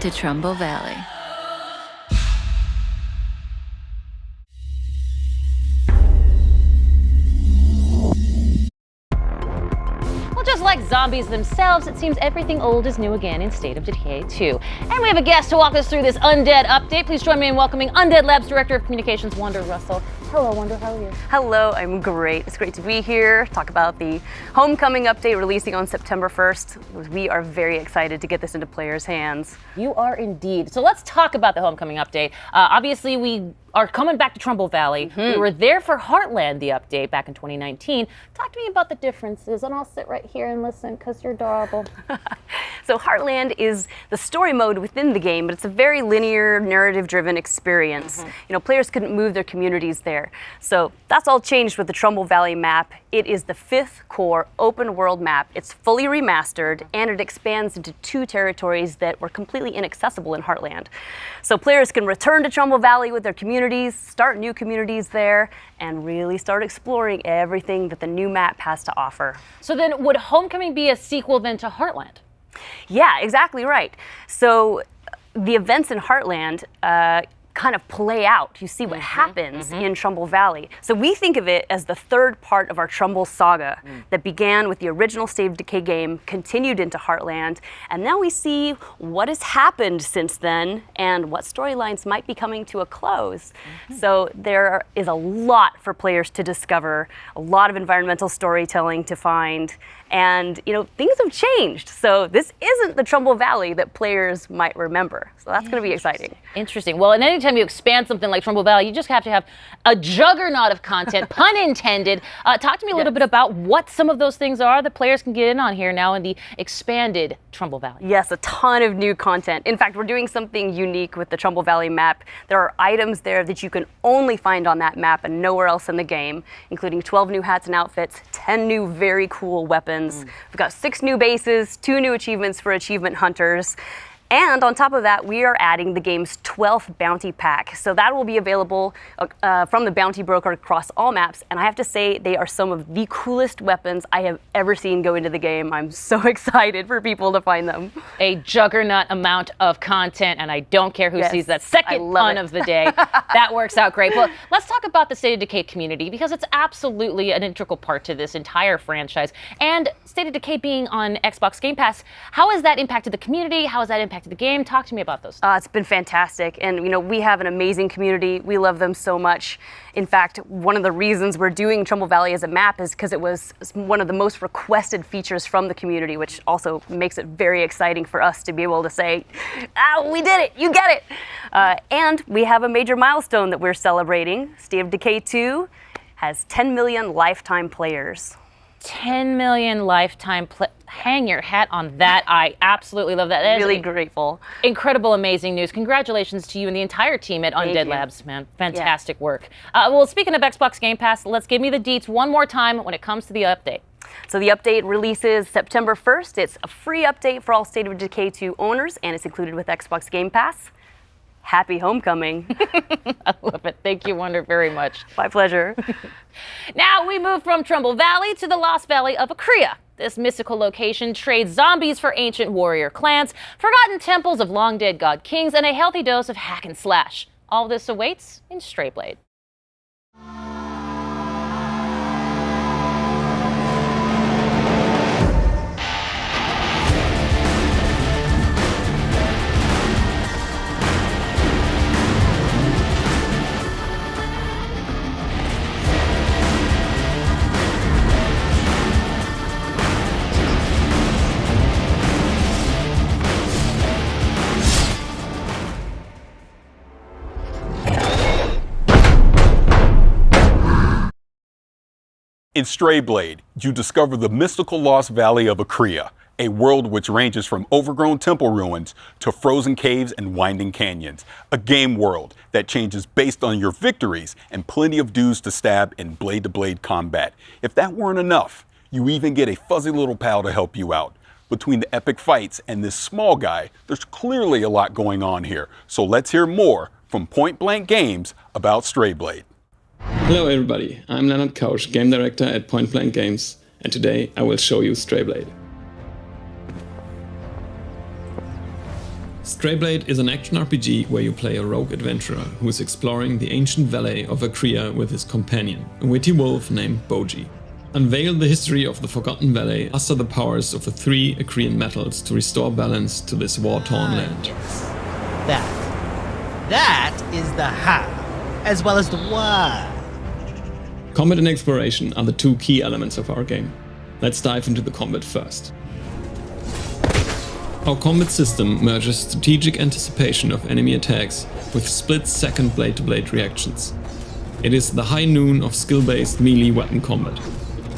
S21: to Trumbull Valley.
S2: Well, just like zombies themselves, it seems everything old is new again in State of Decay 2. And we have a guest to walk us through this Undead update. Please join me in welcoming Undead Labs Director of Communications, Wanda Russell. Hello, Wanda, how are you?
S6: Hello, I'm great. It's great to be here, talk about the Homecoming update releasing on September 1st. We are very excited to get this into players' hands.
S2: You are indeed. So let's talk about the Homecoming update. Obviously, we are coming back to Trumbull Valley. We were there for Heartland, the update, back in 2019. Talk to me about the differences, and I'll sit right here and listen, because you're adorable.
S6: So Heartland is the story mode within the game, but it's a very linear, narrative-driven experience. You know, players couldn't move their communities there. So that's all changed with the Trumbull Valley map. It is the 5th core open world map. It's fully remastered, and it expands into 2 territories that were completely inaccessible in Heartland. So players can return to Trumbull Valley with their communities, start new communities there, and really start exploring everything that the new map has to offer.
S2: So then would Homecoming be a sequel then to Heartland?
S6: Yeah, exactly right. So the events in Heartland kind of play out. You see what happens in Trumbull Valley. So we think of it as the 3rd part of our Trumbull saga that began with the original State of Decay game, continued into Heartland, and now we see what has happened since then and what storylines might be coming to a close. So there is a lot for players to discover, a lot of environmental storytelling to find, and you know, things have changed. So this isn't the Trumbull Valley that players might remember. So that's going to be exciting.
S2: Interesting. Well, and anytime you expand something like Trumbull Valley, you just have to have a juggernaut of content, pun intended. Talk to me a little bit about what some of those things are that players can get in on here now in the expanded Trumbull Valley.
S6: Yes, a ton of new content. In fact, we're doing something unique with the Trumbull Valley map. There are items there that you can only find on that map and nowhere else in the game, including 12 new hats and outfits, 10 new very cool weapons. We've got 6 new bases, 2 new achievements for achievement hunters. And on top of that, we are adding the game's 12th bounty pack. So that will be available from the bounty broker across all maps. And I have to say, they are some of the coolest weapons I have ever seen go into the game. I'm so excited for people to find them.
S2: A juggernaut amount of content, and I don't care who sees that second pun of the day. That works out great. Well, let's talk about the State of Decay community, because it's absolutely an integral part to this entire franchise. And State of Decay being on Xbox Game Pass, how has that impacted the community? How has that impacted the game? Talk to me about those.
S6: It's been fantastic, and you know, we have an amazing community. We love them so much. In fact, one of the reasons we're doing Trumbull Valley as a map is because it was one of the most requested features from the community, which also makes it very exciting for us to be able to say, we did it, you get it. And we have a major milestone that we're celebrating. State of Decay 2 has 10 million lifetime players.
S2: 10 million lifetime hang your hat on that. I absolutely love that.
S6: Really grateful.
S2: Incredible, amazing news. Congratulations to you and the entire team at Undead Labs, man. Fantastic work. Well, speaking of Xbox Game Pass, let's give me the deets one more time when it comes to the update.
S6: So the update releases September 1st. It's a free update for all State of Decay 2 owners, and it's included with Xbox Game Pass. Happy Homecoming.
S2: I love it. Thank you, Wonder, very much.
S6: My pleasure.
S2: Now we move from Trumbull Valley to the Lost Valley of Akria. This mystical location trades zombies for ancient warrior clans, forgotten temples of long-dead god kings, and a healthy dose of hack and slash. All this awaits in Strayblade.
S1: In Strayblade, you discover the mystical Lost Valley of Akria, a world which ranges from overgrown temple ruins to frozen caves and winding canyons. A game world that changes based on your victories and plenty of dudes to stab in blade-to-blade combat. If that weren't enough, you even get a fuzzy little pal to help you out. Between the epic fights and this small guy, there's clearly a lot going on here. So let's hear more from Point Blank Games about Strayblade.
S22: Hello everybody, I'm Leonard Kausch, Game Director at Point Blank Games, and today I will show you Strayblade. Strayblade is an action RPG where you play a rogue adventurer who is exploring the ancient valley of Akria with his companion, a witty wolf named Boji. Unveil the history of the Forgotten Valley, master the powers of the 3 Akrian metals to restore balance to this war-torn land.
S3: Yes. That is the how, as well as the why.
S22: Combat and exploration are the 2 key elements of our game. Let's dive into the combat first. Our combat system merges strategic anticipation of enemy attacks with split-second blade-to-blade reactions. It is the high noon of skill-based melee weapon combat.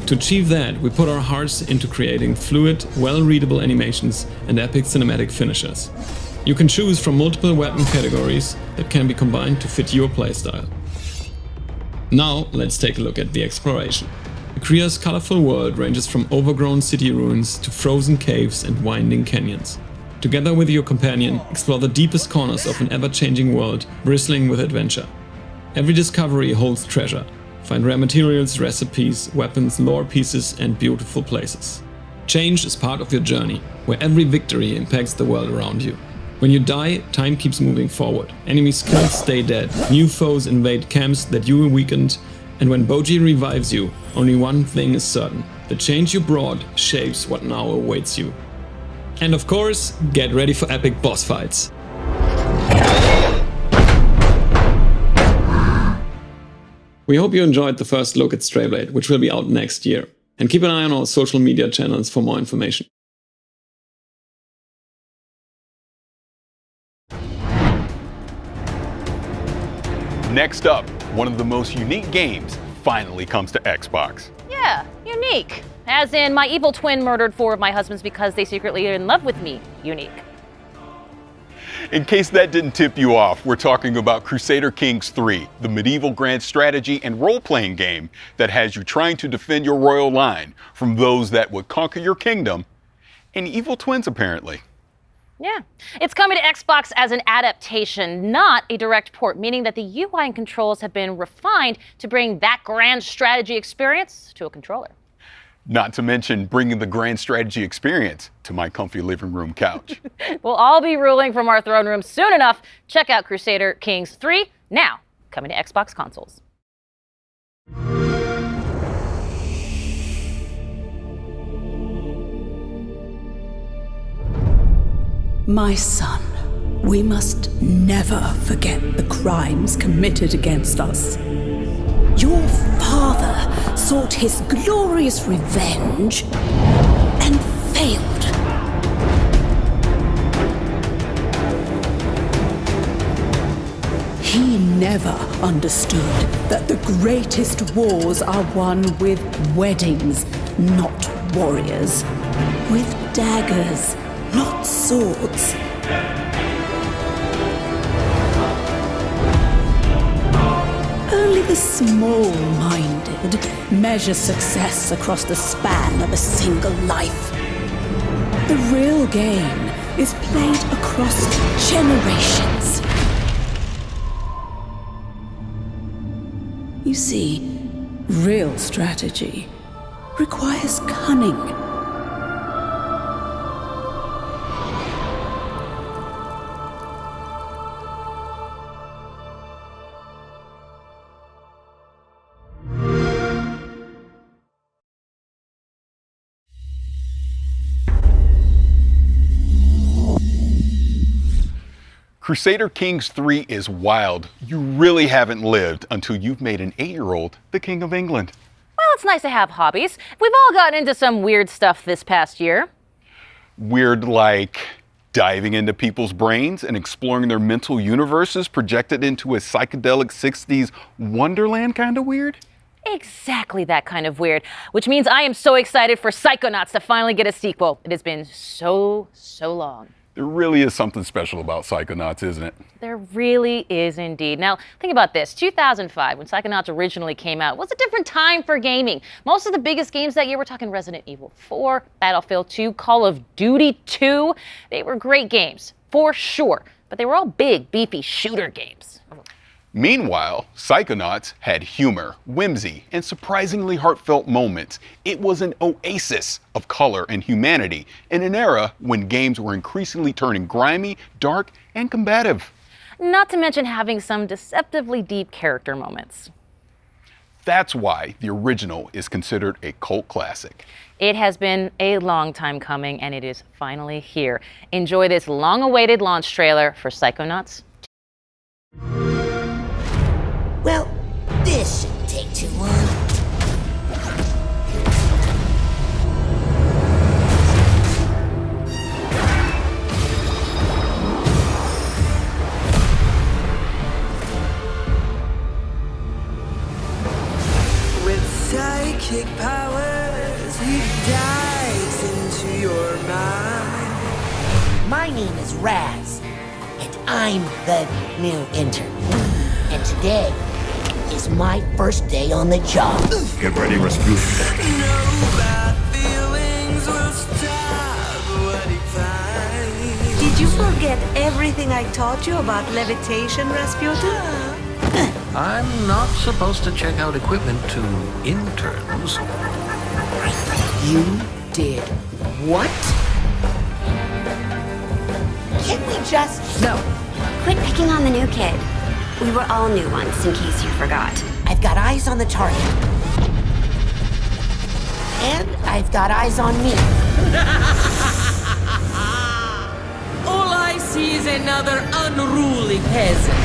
S22: To achieve that, we put our hearts into creating fluid, well-readable animations and epic cinematic finishes. You can choose from multiple weapon categories that can be combined to fit your playstyle. Now, let's take a look at the exploration. Akria's colorful world ranges from overgrown city ruins to frozen caves and winding canyons. Together with your companion, explore the deepest corners of an ever-changing world bristling with adventure. Every discovery holds treasure. Find rare materials, recipes, weapons, lore pieces, and beautiful places. Change is part of your journey, where every victory impacts the world around you. When you die, time keeps moving forward. Enemies killed stay dead, new foes invade camps that you weakened, and when Boji revives you, only one thing is certain. The change you brought shapes what now awaits you. And of course, get ready for epic boss fights. We hope you enjoyed the first look at Strayblade, which will be out next year. And keep an eye on our social media channels for more information.
S1: Next up, one of the most unique games finally comes to Xbox.
S2: Yeah, unique. As in, my evil twin murdered 4 of my husbands because they secretly are in love with me. Unique.
S1: In case that didn't tip you off, we're talking about Crusader Kings 3, the medieval grand strategy and role-playing game that has you trying to defend your royal line from those that would conquer your kingdom, and evil twins apparently.
S2: Yeah. It's coming to Xbox as an adaptation, not a direct port, meaning that the UI and controls have been refined to bring that grand strategy experience to a controller.
S1: Not to mention bringing the grand strategy experience to my comfy living room couch.
S2: We'll all be ruling from our throne room soon enough. Check out Crusader Kings 3, now coming to Xbox consoles.
S5: My son, we must never forget the crimes committed against us. Your father sought his glorious revenge and failed. He never understood that the greatest wars are won with weddings, not warriors. With daggers, not swords. Only the small-minded measure success across the span of a single life. The real game is played across generations. You see, real strategy requires cunning.
S1: Crusader Kings 3 is wild. You really haven't lived until you've made an 8-year-old the King of England.
S2: Well, it's nice to have hobbies. We've all gotten into some weird stuff this past year.
S1: Weird like diving into people's brains and exploring their mental universes projected into a psychedelic 60s wonderland kind of weird?
S2: Exactly that kind of weird, which means I am so excited for Psychonauts to finally get a sequel. It has been so long.
S1: There really is something special about Psychonauts, isn't it?
S2: There really is indeed. Now, think about this. 2005, when Psychonauts originally came out, was a different time for gaming. Most of the biggest games that year, we're talking Resident Evil 4, Battlefield 2, Call of Duty 2. They were great games, for sure, but they were all big, beefy shooter games.
S1: Meanwhile, Psychonauts had humor, whimsy, and surprisingly heartfelt moments. It was an oasis of color and humanity in an era when games were increasingly turning grimy, dark, and combative.
S2: Not to mention having some deceptively deep character moments.
S1: That's why the original is considered a cult classic.
S2: It has been a long time coming, and it is finally here. Enjoy this long-awaited launch trailer for Psychonauts.
S3: Well, this shouldn't take too long.
S9: With psychic powers, he dives into your mind.
S3: My name is Raz, and I'm the new intern. And today is my first day on the job.
S7: Get ready, Rasputin.
S9: Did you forget everything I taught you about levitation, Rasputin?
S4: I'm not supposed to check out equipment to interns.
S3: You did what? Can't we just...
S8: No. Quit picking on the new kid. We were all new once, in case you forgot.
S3: I've got eyes on the target. And I've got eyes on me.
S23: All I see is another unruly peasant.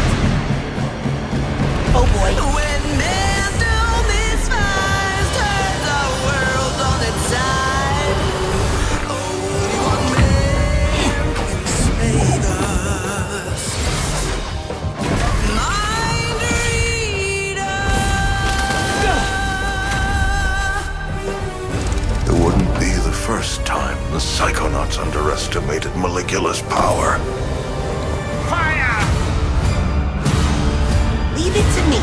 S3: Oh boy.
S9: When man do misfires, turns our world on its side. Only one man can save us. Mind reader.
S7: It wouldn't be the first time the Psychonauts underestimated Maligula's power.
S3: Leave it to me.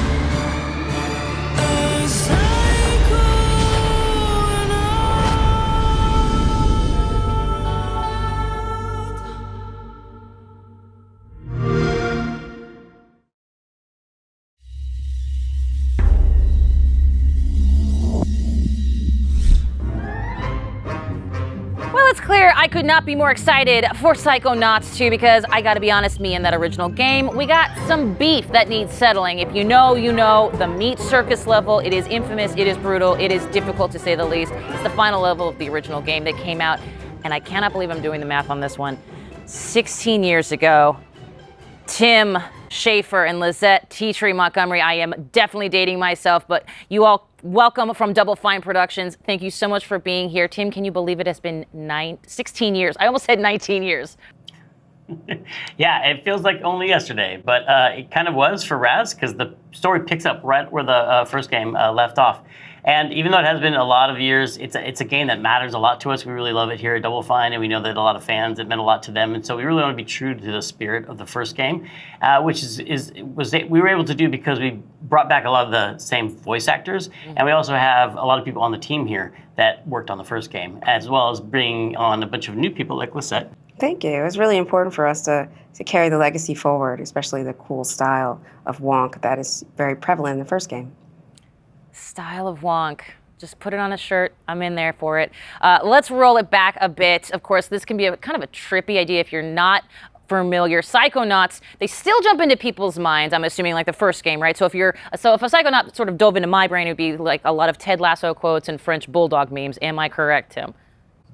S2: Well, it's clear I could not be more excited for Psychonauts 2 because I gotta be honest, me and that original game, we got some beef that needs settling. If you know, you know. The meat circus level, it is infamous, it is brutal, it is difficult to say the least. It's the final level of the original game that came out, and I cannot believe I'm doing the math on this one. 16 years ago, Tim Schafer and Lizette Teatree Montgomery. I am definitely dating myself, but you all welcome from Double Fine Productions. Thank you so much for being here. Tim, can you believe it has been 16 years? I almost said 19 years.
S24: Yeah, it feels like only yesterday, but it kind of was for Raz because the story picks up right where the first game left off. And even though it has been a lot of years, it's a game that matters a lot to us. We really love it here at Double Fine, and we know that a lot of fans, it meant a lot to them. And so we really want to be true to the spirit of the first game, which we were able to do because we brought back a lot of the same voice actors, and we also have a lot of people on the team here that worked on the first game, as well as bringing on a bunch of new people like Lisette.
S25: Thank you. It was really important for us to carry the legacy forward, especially the cool style of Wonk that is very prevalent in the first game.
S2: Style of Wonk. Just put it on a shirt. I'm in there for it. Let's roll it back a bit. Of course, this can be kind of a trippy idea if you're not familiar. Psychonauts, they still jump into people's minds, I'm assuming, like the first game, right? So if a Psychonaut sort of dove into my brain, it would be like a lot of Ted Lasso quotes and French Bulldog memes. Am I correct, Tim?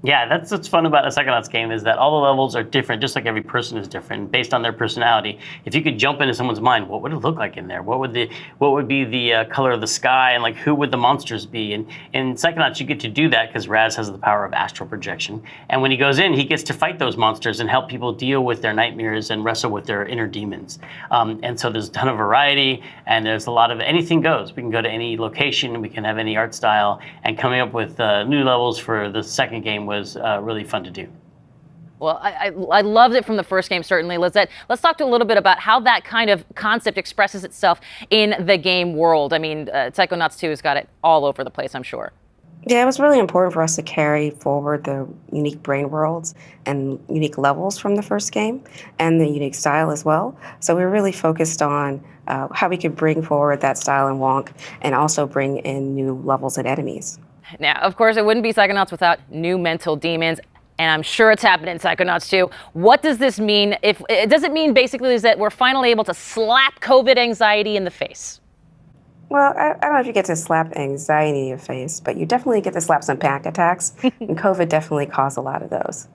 S24: Yeah, that's what's fun about a Psychonauts game is that all the levels are different, just like every person is different, based on their personality. If you could jump into someone's mind, what would it look like in there? What would be the color of the sky, and like who would the monsters be? And in Psychonauts, you get to do that because Raz has the power of astral projection. And when he goes in, he gets to fight those monsters and help people deal with their nightmares and wrestle with their inner demons. And so there's a ton of variety, and there's a lot of anything goes. We can go to any location, we can have any art style, and coming up with new levels for the second game was really fun to do.
S2: Well, I loved it from the first game, certainly. Let's talk a little bit about how that kind of concept expresses itself in the game world. I mean, Psychonauts 2 has got it all over the place, I'm sure.
S25: Yeah, it was really important for us to carry forward the unique brain worlds and unique levels from the first game and the unique style as well. So we were really focused on how we could bring forward that style in Wonk and also bring in new levels and enemies.
S2: Now, of course, it wouldn't be Psychonauts without new mental demons. And I'm sure it's happening in Psychonauts 2. What does this mean? Does it mean basically is that we're finally able to slap COVID anxiety in the face?
S25: Well, I don't know if you get to slap anxiety in your face, but you definitely get to slap some panic attacks, and COVID definitely caused a lot of those.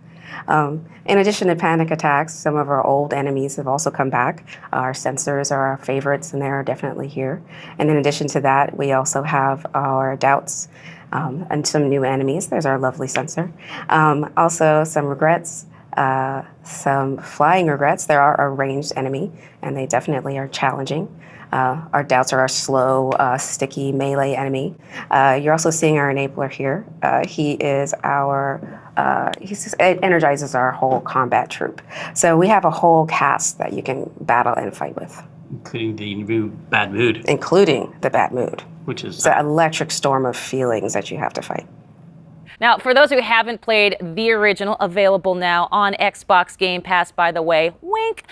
S25: In addition to panic attacks, some of our old enemies have also come back. Our sensors are our favorites, and they're definitely here. And in addition to that, we also have our doubts. And some new enemies. There's our lovely sensor. Also some regrets, some flying regrets. There are a ranged enemy, and they definitely are challenging. Our doubts are our slow, sticky melee enemy. You're also seeing our enabler here. He energizes our whole combat troop. So we have a whole cast that you can battle and fight with.
S24: Including the new bad mood.
S25: Including the bad mood.
S24: Which is
S25: the electric storm of feelings that you have to fight.
S2: Now, for those who haven't played the original, available now on Xbox Game Pass, by the way, wink.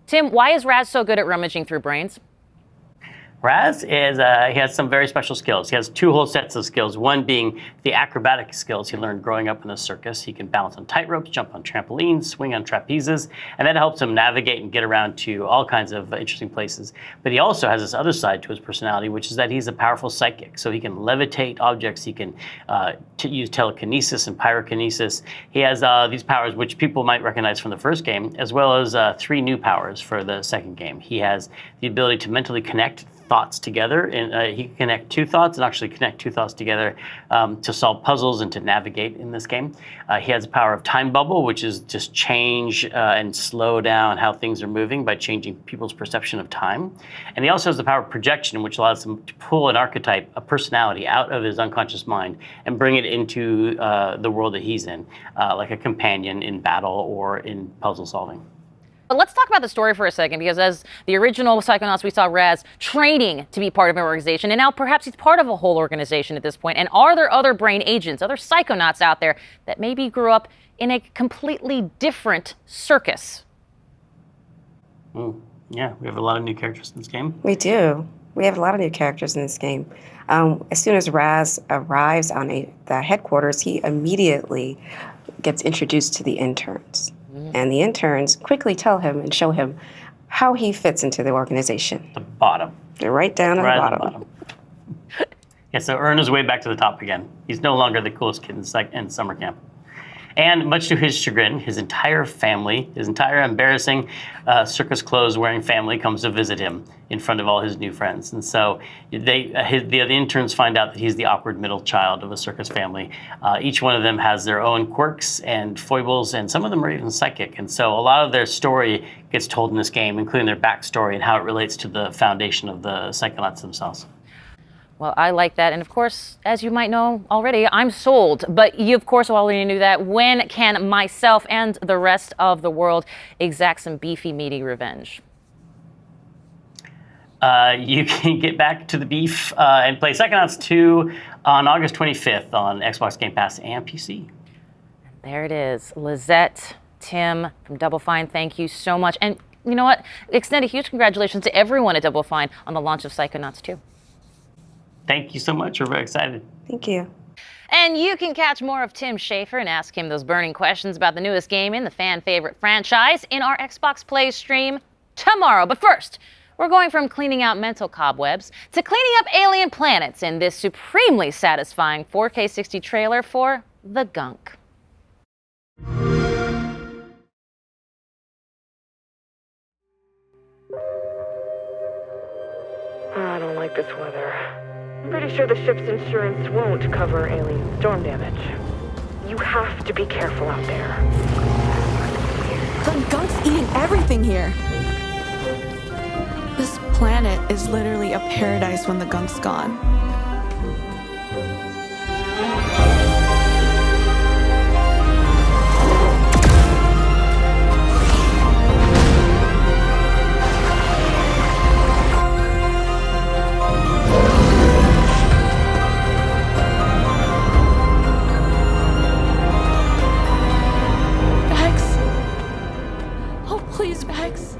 S2: Tim, why is Raz so good at rummaging through brains?
S24: Raz is, he has some very special skills. He has two whole sets of skills, one being the acrobatic skills he learned growing up in the circus. He can balance on tightropes, jump on trampolines, swing on trapezes, and that helps him navigate and get around to all kinds of interesting places. But he also has this other side to his personality, which is that he's a powerful psychic. So he can levitate objects, he can use telekinesis and pyrokinesis. He has these powers which people might recognize from the first game, as well as 3 new powers for the second game. He has the ability to mentally connect thoughts together, and he can connect 2 thoughts and actually connect 2 thoughts together to solve puzzles and to navigate in this game. He has the power of time bubble, which is just change and slow down how things are moving by changing people's perception of time. And he also has the power of projection, which allows him to pull an archetype, a personality, out of his unconscious mind and bring it into the world that he's in, like a companion in battle or in puzzle solving.
S2: But let's talk about the story for a second, because as the original Psychonauts, we saw Raz training to be part of an organization, and now perhaps he's part of a whole organization at this point. And are there other brain agents, other Psychonauts out there that maybe grew up in a completely different circus?
S24: Yeah, we have a lot of new characters in this game.
S25: We do. We have a lot of new characters in this game. As soon as Raz arrives on the headquarters, he immediately gets introduced to the interns. And the interns quickly tell him and show him how he fits into the organization.
S24: The bottom.
S25: They're right down at the bottom.
S24: Yeah, so earn his way back to the top again. He's no longer the coolest kid in summer camp. And much to his chagrin, his entire family, his entire embarrassing circus clothes wearing family comes to visit him in front of all his new friends. And so the interns find out that he's the awkward middle child of a circus family. Each one of them has their own quirks and foibles, and some of them are even psychic. And so a lot of their story gets told in this game, including their backstory and how it relates to the foundation of the Psychonauts themselves.
S2: Well, I like that. And of course, as you might know already, I'm sold. But you, of course, already knew that. When can myself and the rest of the world exact some beefy, meaty revenge?
S24: You can get back to the beef and play Psychonauts 2 on August 25th on Xbox Game Pass and PC.
S2: There it is. Lizette, Tim from Double Fine, thank you so much. And you know what? Extend a huge congratulations to everyone at Double Fine on the launch of Psychonauts 2.
S24: Thank you so much. We're very excited.
S25: Thank you.
S2: And you can catch more of Tim Schafer and ask him those burning questions about the newest game in the fan favorite franchise in our Xbox Play stream tomorrow. But first, we're going from cleaning out mental cobwebs to cleaning up alien planets in this supremely satisfying 4K 60 trailer for The Gunk.
S10: I don't like this weather. I'm pretty sure the ship's insurance won't cover alien storm damage. You have to be careful out there.
S11: The gunk's eating everything here. This planet is literally a paradise when the gunk's gone. Please, Max.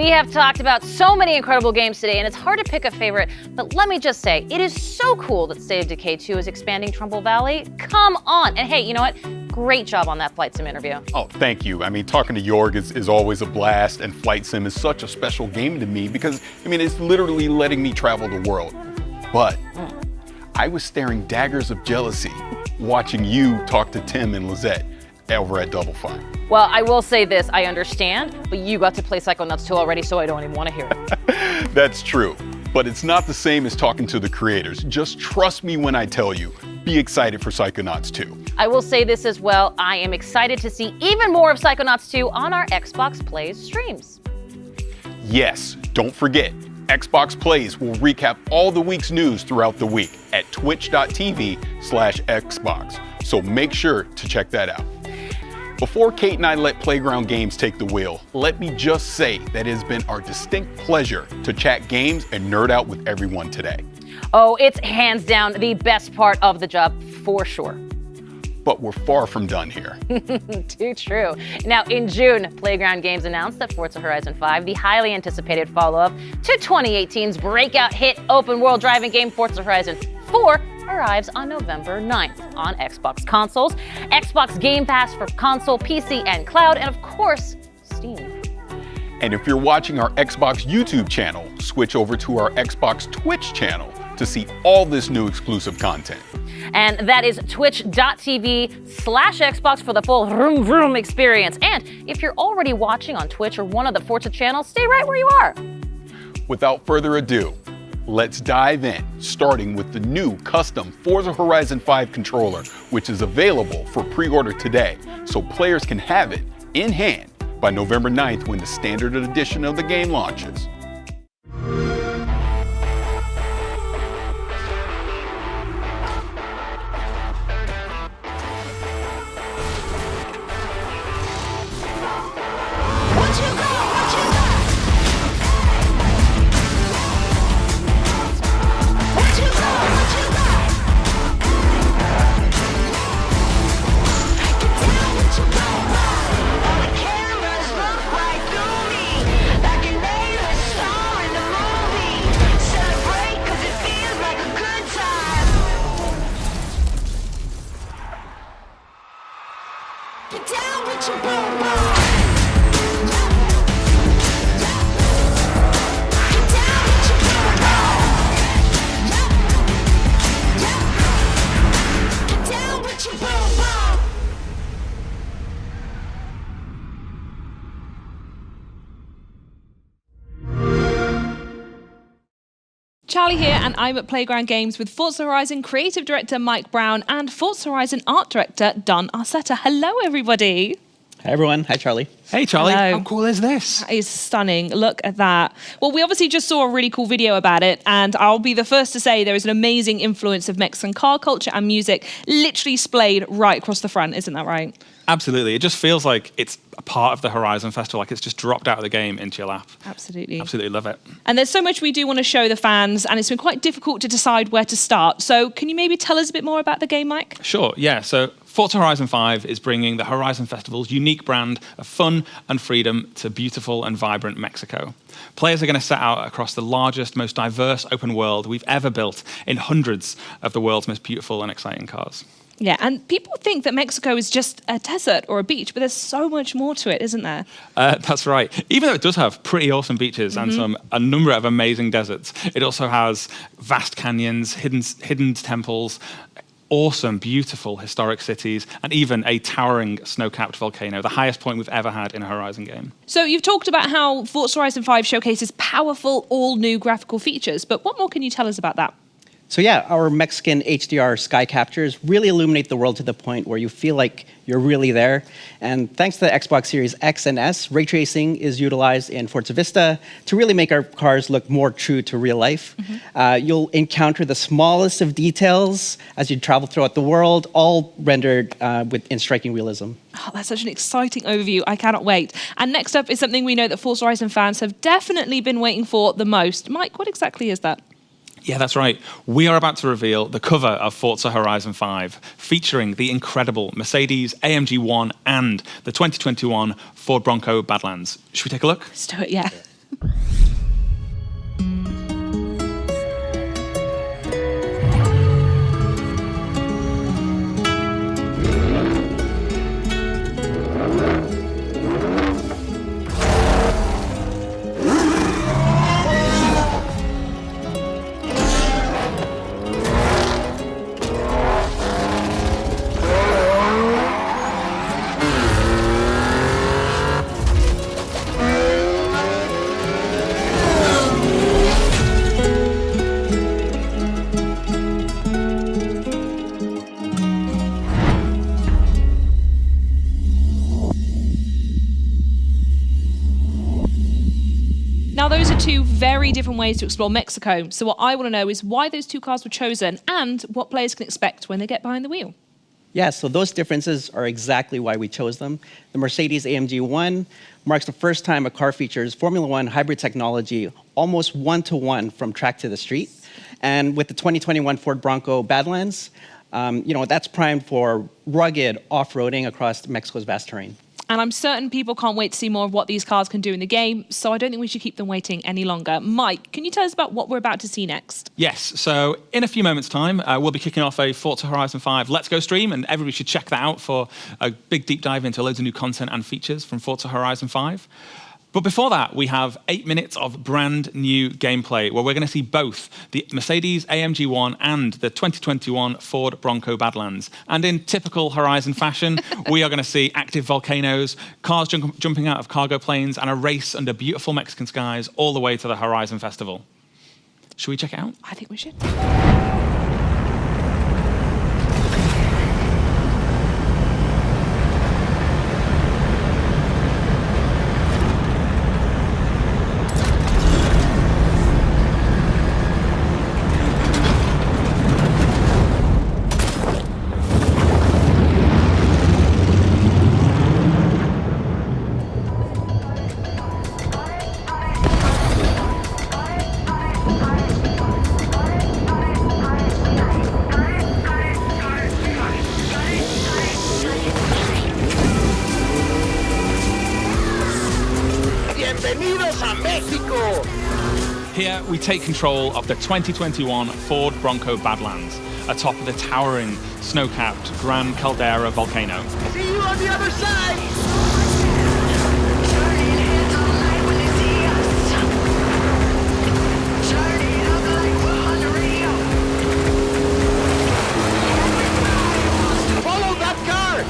S2: We have talked about so many incredible games today, and it's hard to pick a favorite, but let me just say, it is so cool that State of Decay 2 is expanding Trumbull Valley. Come on. And hey, you know what? Great job on that Flight Sim interview.
S1: Oh, thank you. I mean, talking to Jorg is always a blast, and Flight Sim is such a special game to me because, I mean, it's literally letting me travel the world. But I was staring daggers of jealousy watching you talk to Tim and Lizette over at Double Fine.
S2: Well, I will say this, I understand, but you got to play Psychonauts 2 already, so I don't even want to hear it.
S1: That's true, but it's not the same as talking to the creators. Just trust me when I tell you, be excited for Psychonauts 2.
S2: I will say this as well, I am excited to see even more of Psychonauts 2 on our Xbox Plays streams.
S1: Yes, don't forget, Xbox Plays will recap all the week's news throughout the week at twitch.tv/Xbox, so make sure to check that out. Before Kate and I let Playground Games take the wheel, let me just say that it has been our distinct pleasure to chat games and nerd out with everyone today.
S2: Oh, it's hands down the best part of the job, for sure.
S1: But we're far from done here.
S2: Too true. Now, in June, Playground Games announced that Forza Horizon 5, the highly anticipated follow-up to 2018's breakout hit open-world driving game Forza Horizon 4, arrives on November 9th on Xbox consoles, Xbox Game Pass for console, PC, and cloud, and of course, Steam.
S1: And if you're watching our Xbox YouTube channel, switch over to our Xbox Twitch channel to see all this new exclusive content.
S2: And that is twitch.tv/Xbox for the full vroom vroom experience. And if you're already watching on Twitch or one of the Forza channels, stay right where you are.
S1: Without further ado, let's dive in, starting with the new custom Forza Horizon 5 controller, which is available for pre-order today, so players can have it in hand by November 9th when the standard edition of the game launches.
S12: Charlie here, and I'm at Playground Games with Forza Horizon creative director Mike Brown and Forza Horizon art director Don Arcetta. Hello, everybody.
S13: Hey, everyone. Hi, Charlie.
S15: Hey, Charlie.
S12: Hello.
S15: How cool is this?
S12: That is stunning. Look at that. Well, we obviously just saw a really cool video about it, and I'll be the first to say there is an amazing influence of Mexican car culture and music literally splayed right across the front. Isn't that right?
S15: Absolutely. It just feels like it's a part of the Horizon Festival, like it's just dropped out of the game into your lap.
S12: Absolutely.
S15: Absolutely love it.
S12: And there's so much we do want to show the fans, and it's been quite difficult to decide where to start. So can you maybe tell us a bit more about the game, Mike?
S15: Sure, yeah. So Forza Horizon 5 is bringing the Horizon Festival's unique brand of fun and freedom to beautiful and vibrant Mexico. Players are going to set out across the largest, most diverse open world we've ever built in hundreds of the world's most beautiful and exciting cars.
S12: Yeah, and people think that Mexico is just a desert or a beach, but there's so much more to it, isn't there?
S15: That's right. Even though it does have pretty awesome beaches and a number of amazing deserts, it also has vast canyons, hidden temples, awesome, beautiful historic cities, and even a towering snow-capped volcano, the highest point we've ever had in a Horizon game.
S12: So you've talked about how Forza Horizon 5 showcases powerful, all-new graphical features, but what more can you tell us about that?
S13: So yeah, our Mexican HDR sky captures really illuminate the world to the point where you feel like you're really there. And thanks to the Xbox Series X and S, ray tracing is utilized in Forza Vista to really make our cars look more true to real life. You'll encounter the smallest of details as you travel throughout the world, all rendered in striking realism.
S12: Oh, that's such an exciting overview. I cannot wait. And next up is something we know that Forza Horizon fans have definitely been waiting for the most. Mike, what exactly is that?
S15: Yeah, that's right. We are about to reveal the cover of Forza Horizon 5, featuring the incredible Mercedes AMG 1 and the 2021 Ford Bronco Badlands. Should we take a look?
S12: Let's do it, yeah. Now, those are two very different ways to explore Mexico. So what I want to know is why those two cars were chosen and what players can expect when they get behind the wheel.
S13: Yeah, so those differences are exactly why we chose them. The Mercedes-AMG 1 marks the first time a car features Formula One hybrid technology almost one-to-one from track to the street. And with the 2021 Ford Bronco Badlands, that's primed for rugged off-roading across Mexico's vast terrain.
S12: And I'm certain people can't wait to see more of what these cars can do in the game, so I don't think we should keep them waiting any longer. Mike, can you tell us about what we're about to see next?
S15: Yes, so in a few moments' time, we'll be kicking off a Forza Horizon 5 Let's Go stream, and everybody should check that out for a big deep dive into loads of new content and features from Forza Horizon 5. But before that, we have 8 minutes of brand new gameplay where we're going to see both the Mercedes-AMG 1 and the 2021 Ford Bronco Badlands. And in typical Horizon fashion, we are going to see active volcanoes, cars jumping out of cargo planes, and a race under beautiful Mexican skies all the way to the Horizon Festival. Should we check it out?
S12: I think we should.
S15: Here we take control of the 2021 Ford Bronco Badlands, atop of the towering, snow-capped Gran Caldera volcano.
S9: See you on the other side! Follow that car!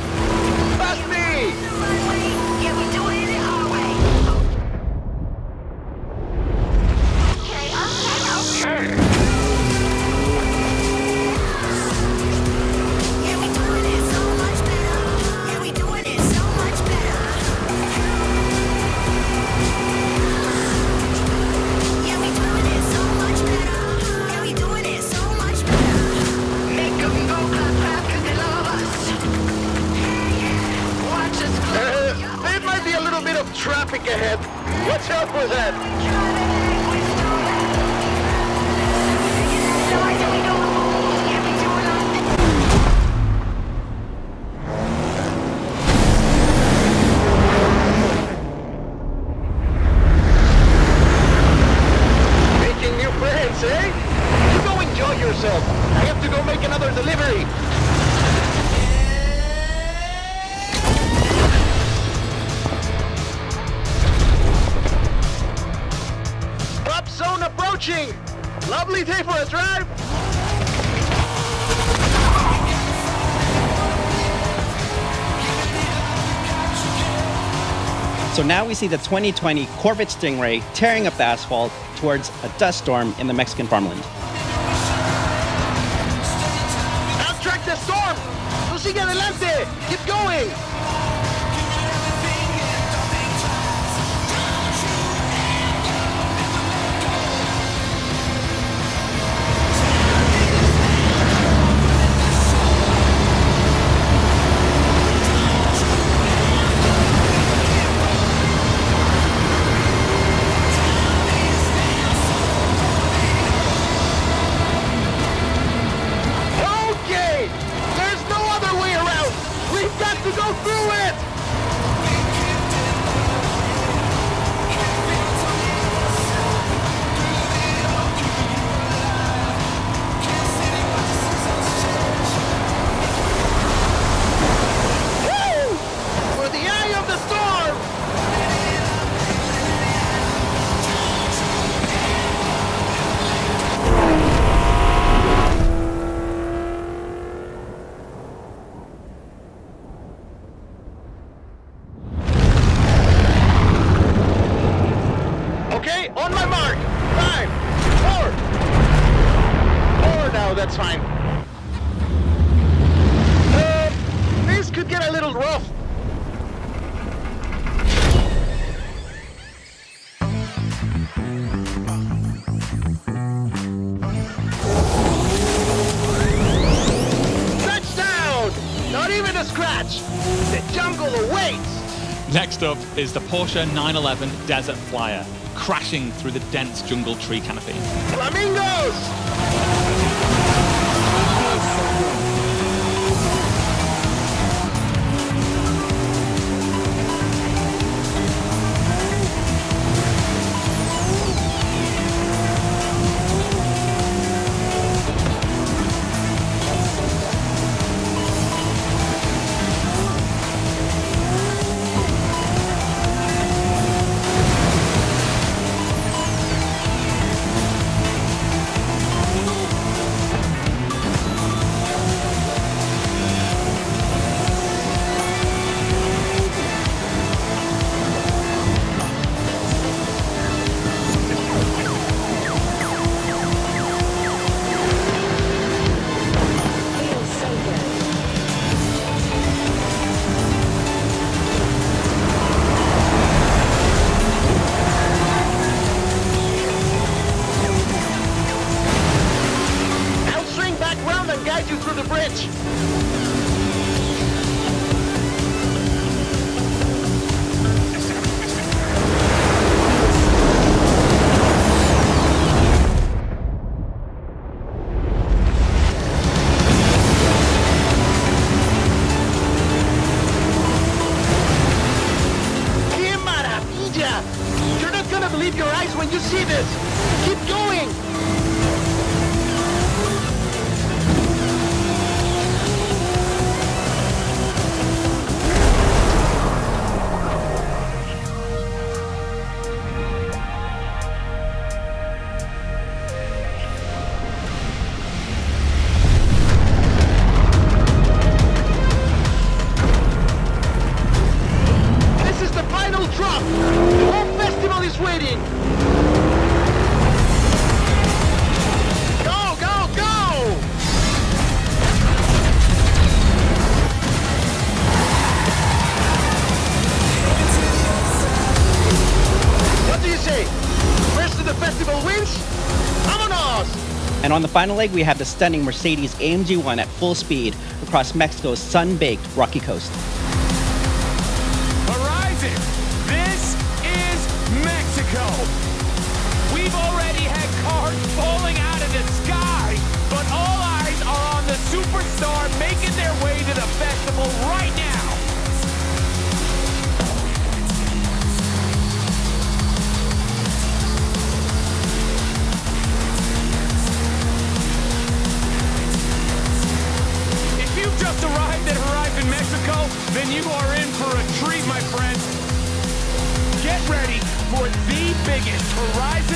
S9: Past me! Yeah, we're doing it our way. Okay. Yeah, we doing it so much better. Yeah, we doing it so much better. Yeah, we doing it so much better. Yeah, we doing it so much better. Make 'em go clap clap 'cause they love us. Watch us go. There might be a little bit of traffic ahead. Watch out for that. Making new friends, eh? You go enjoy yourself. I have to go make another delivery. Drop zone approaching. Lovely day for a drive.
S13: So now we see the 2020 Corvette Stingray tearing up the asphalt towards a dust storm in the Mexican farmland.
S9: Outtrack the storm. Tú sigue adelante. Keep going. Okay, there's no other way around. We've got to go through it. Woo! For the eye of the storm. Okay, on my mark. 5, 4. 4 now, that's fine. This could get a little rough.
S14: awaits!
S15: Next up is the Porsche 911 Desert Flyer, crashing through the dense jungle tree canopy.
S14: Flamingos! You through the bridge. ¡Qué maravilla! You're not gonna believe your eyes when you see this. Keep going. Drop! The whole festival is waiting! Go, go, go! What do you say? Rest of the festival wins? Vámonos!
S13: And on the final leg, we have the stunning Mercedes AMG 1 at full speed across Mexico's sun-baked rocky coast.
S16: This is Mexico. We've already had cars falling out of the sky, but all eyes are on the superstar making their way to the festival right now. If you've just arrived at Horizon Mexico, then you are in for a treat, my friends. Get ready for the biggest Horizon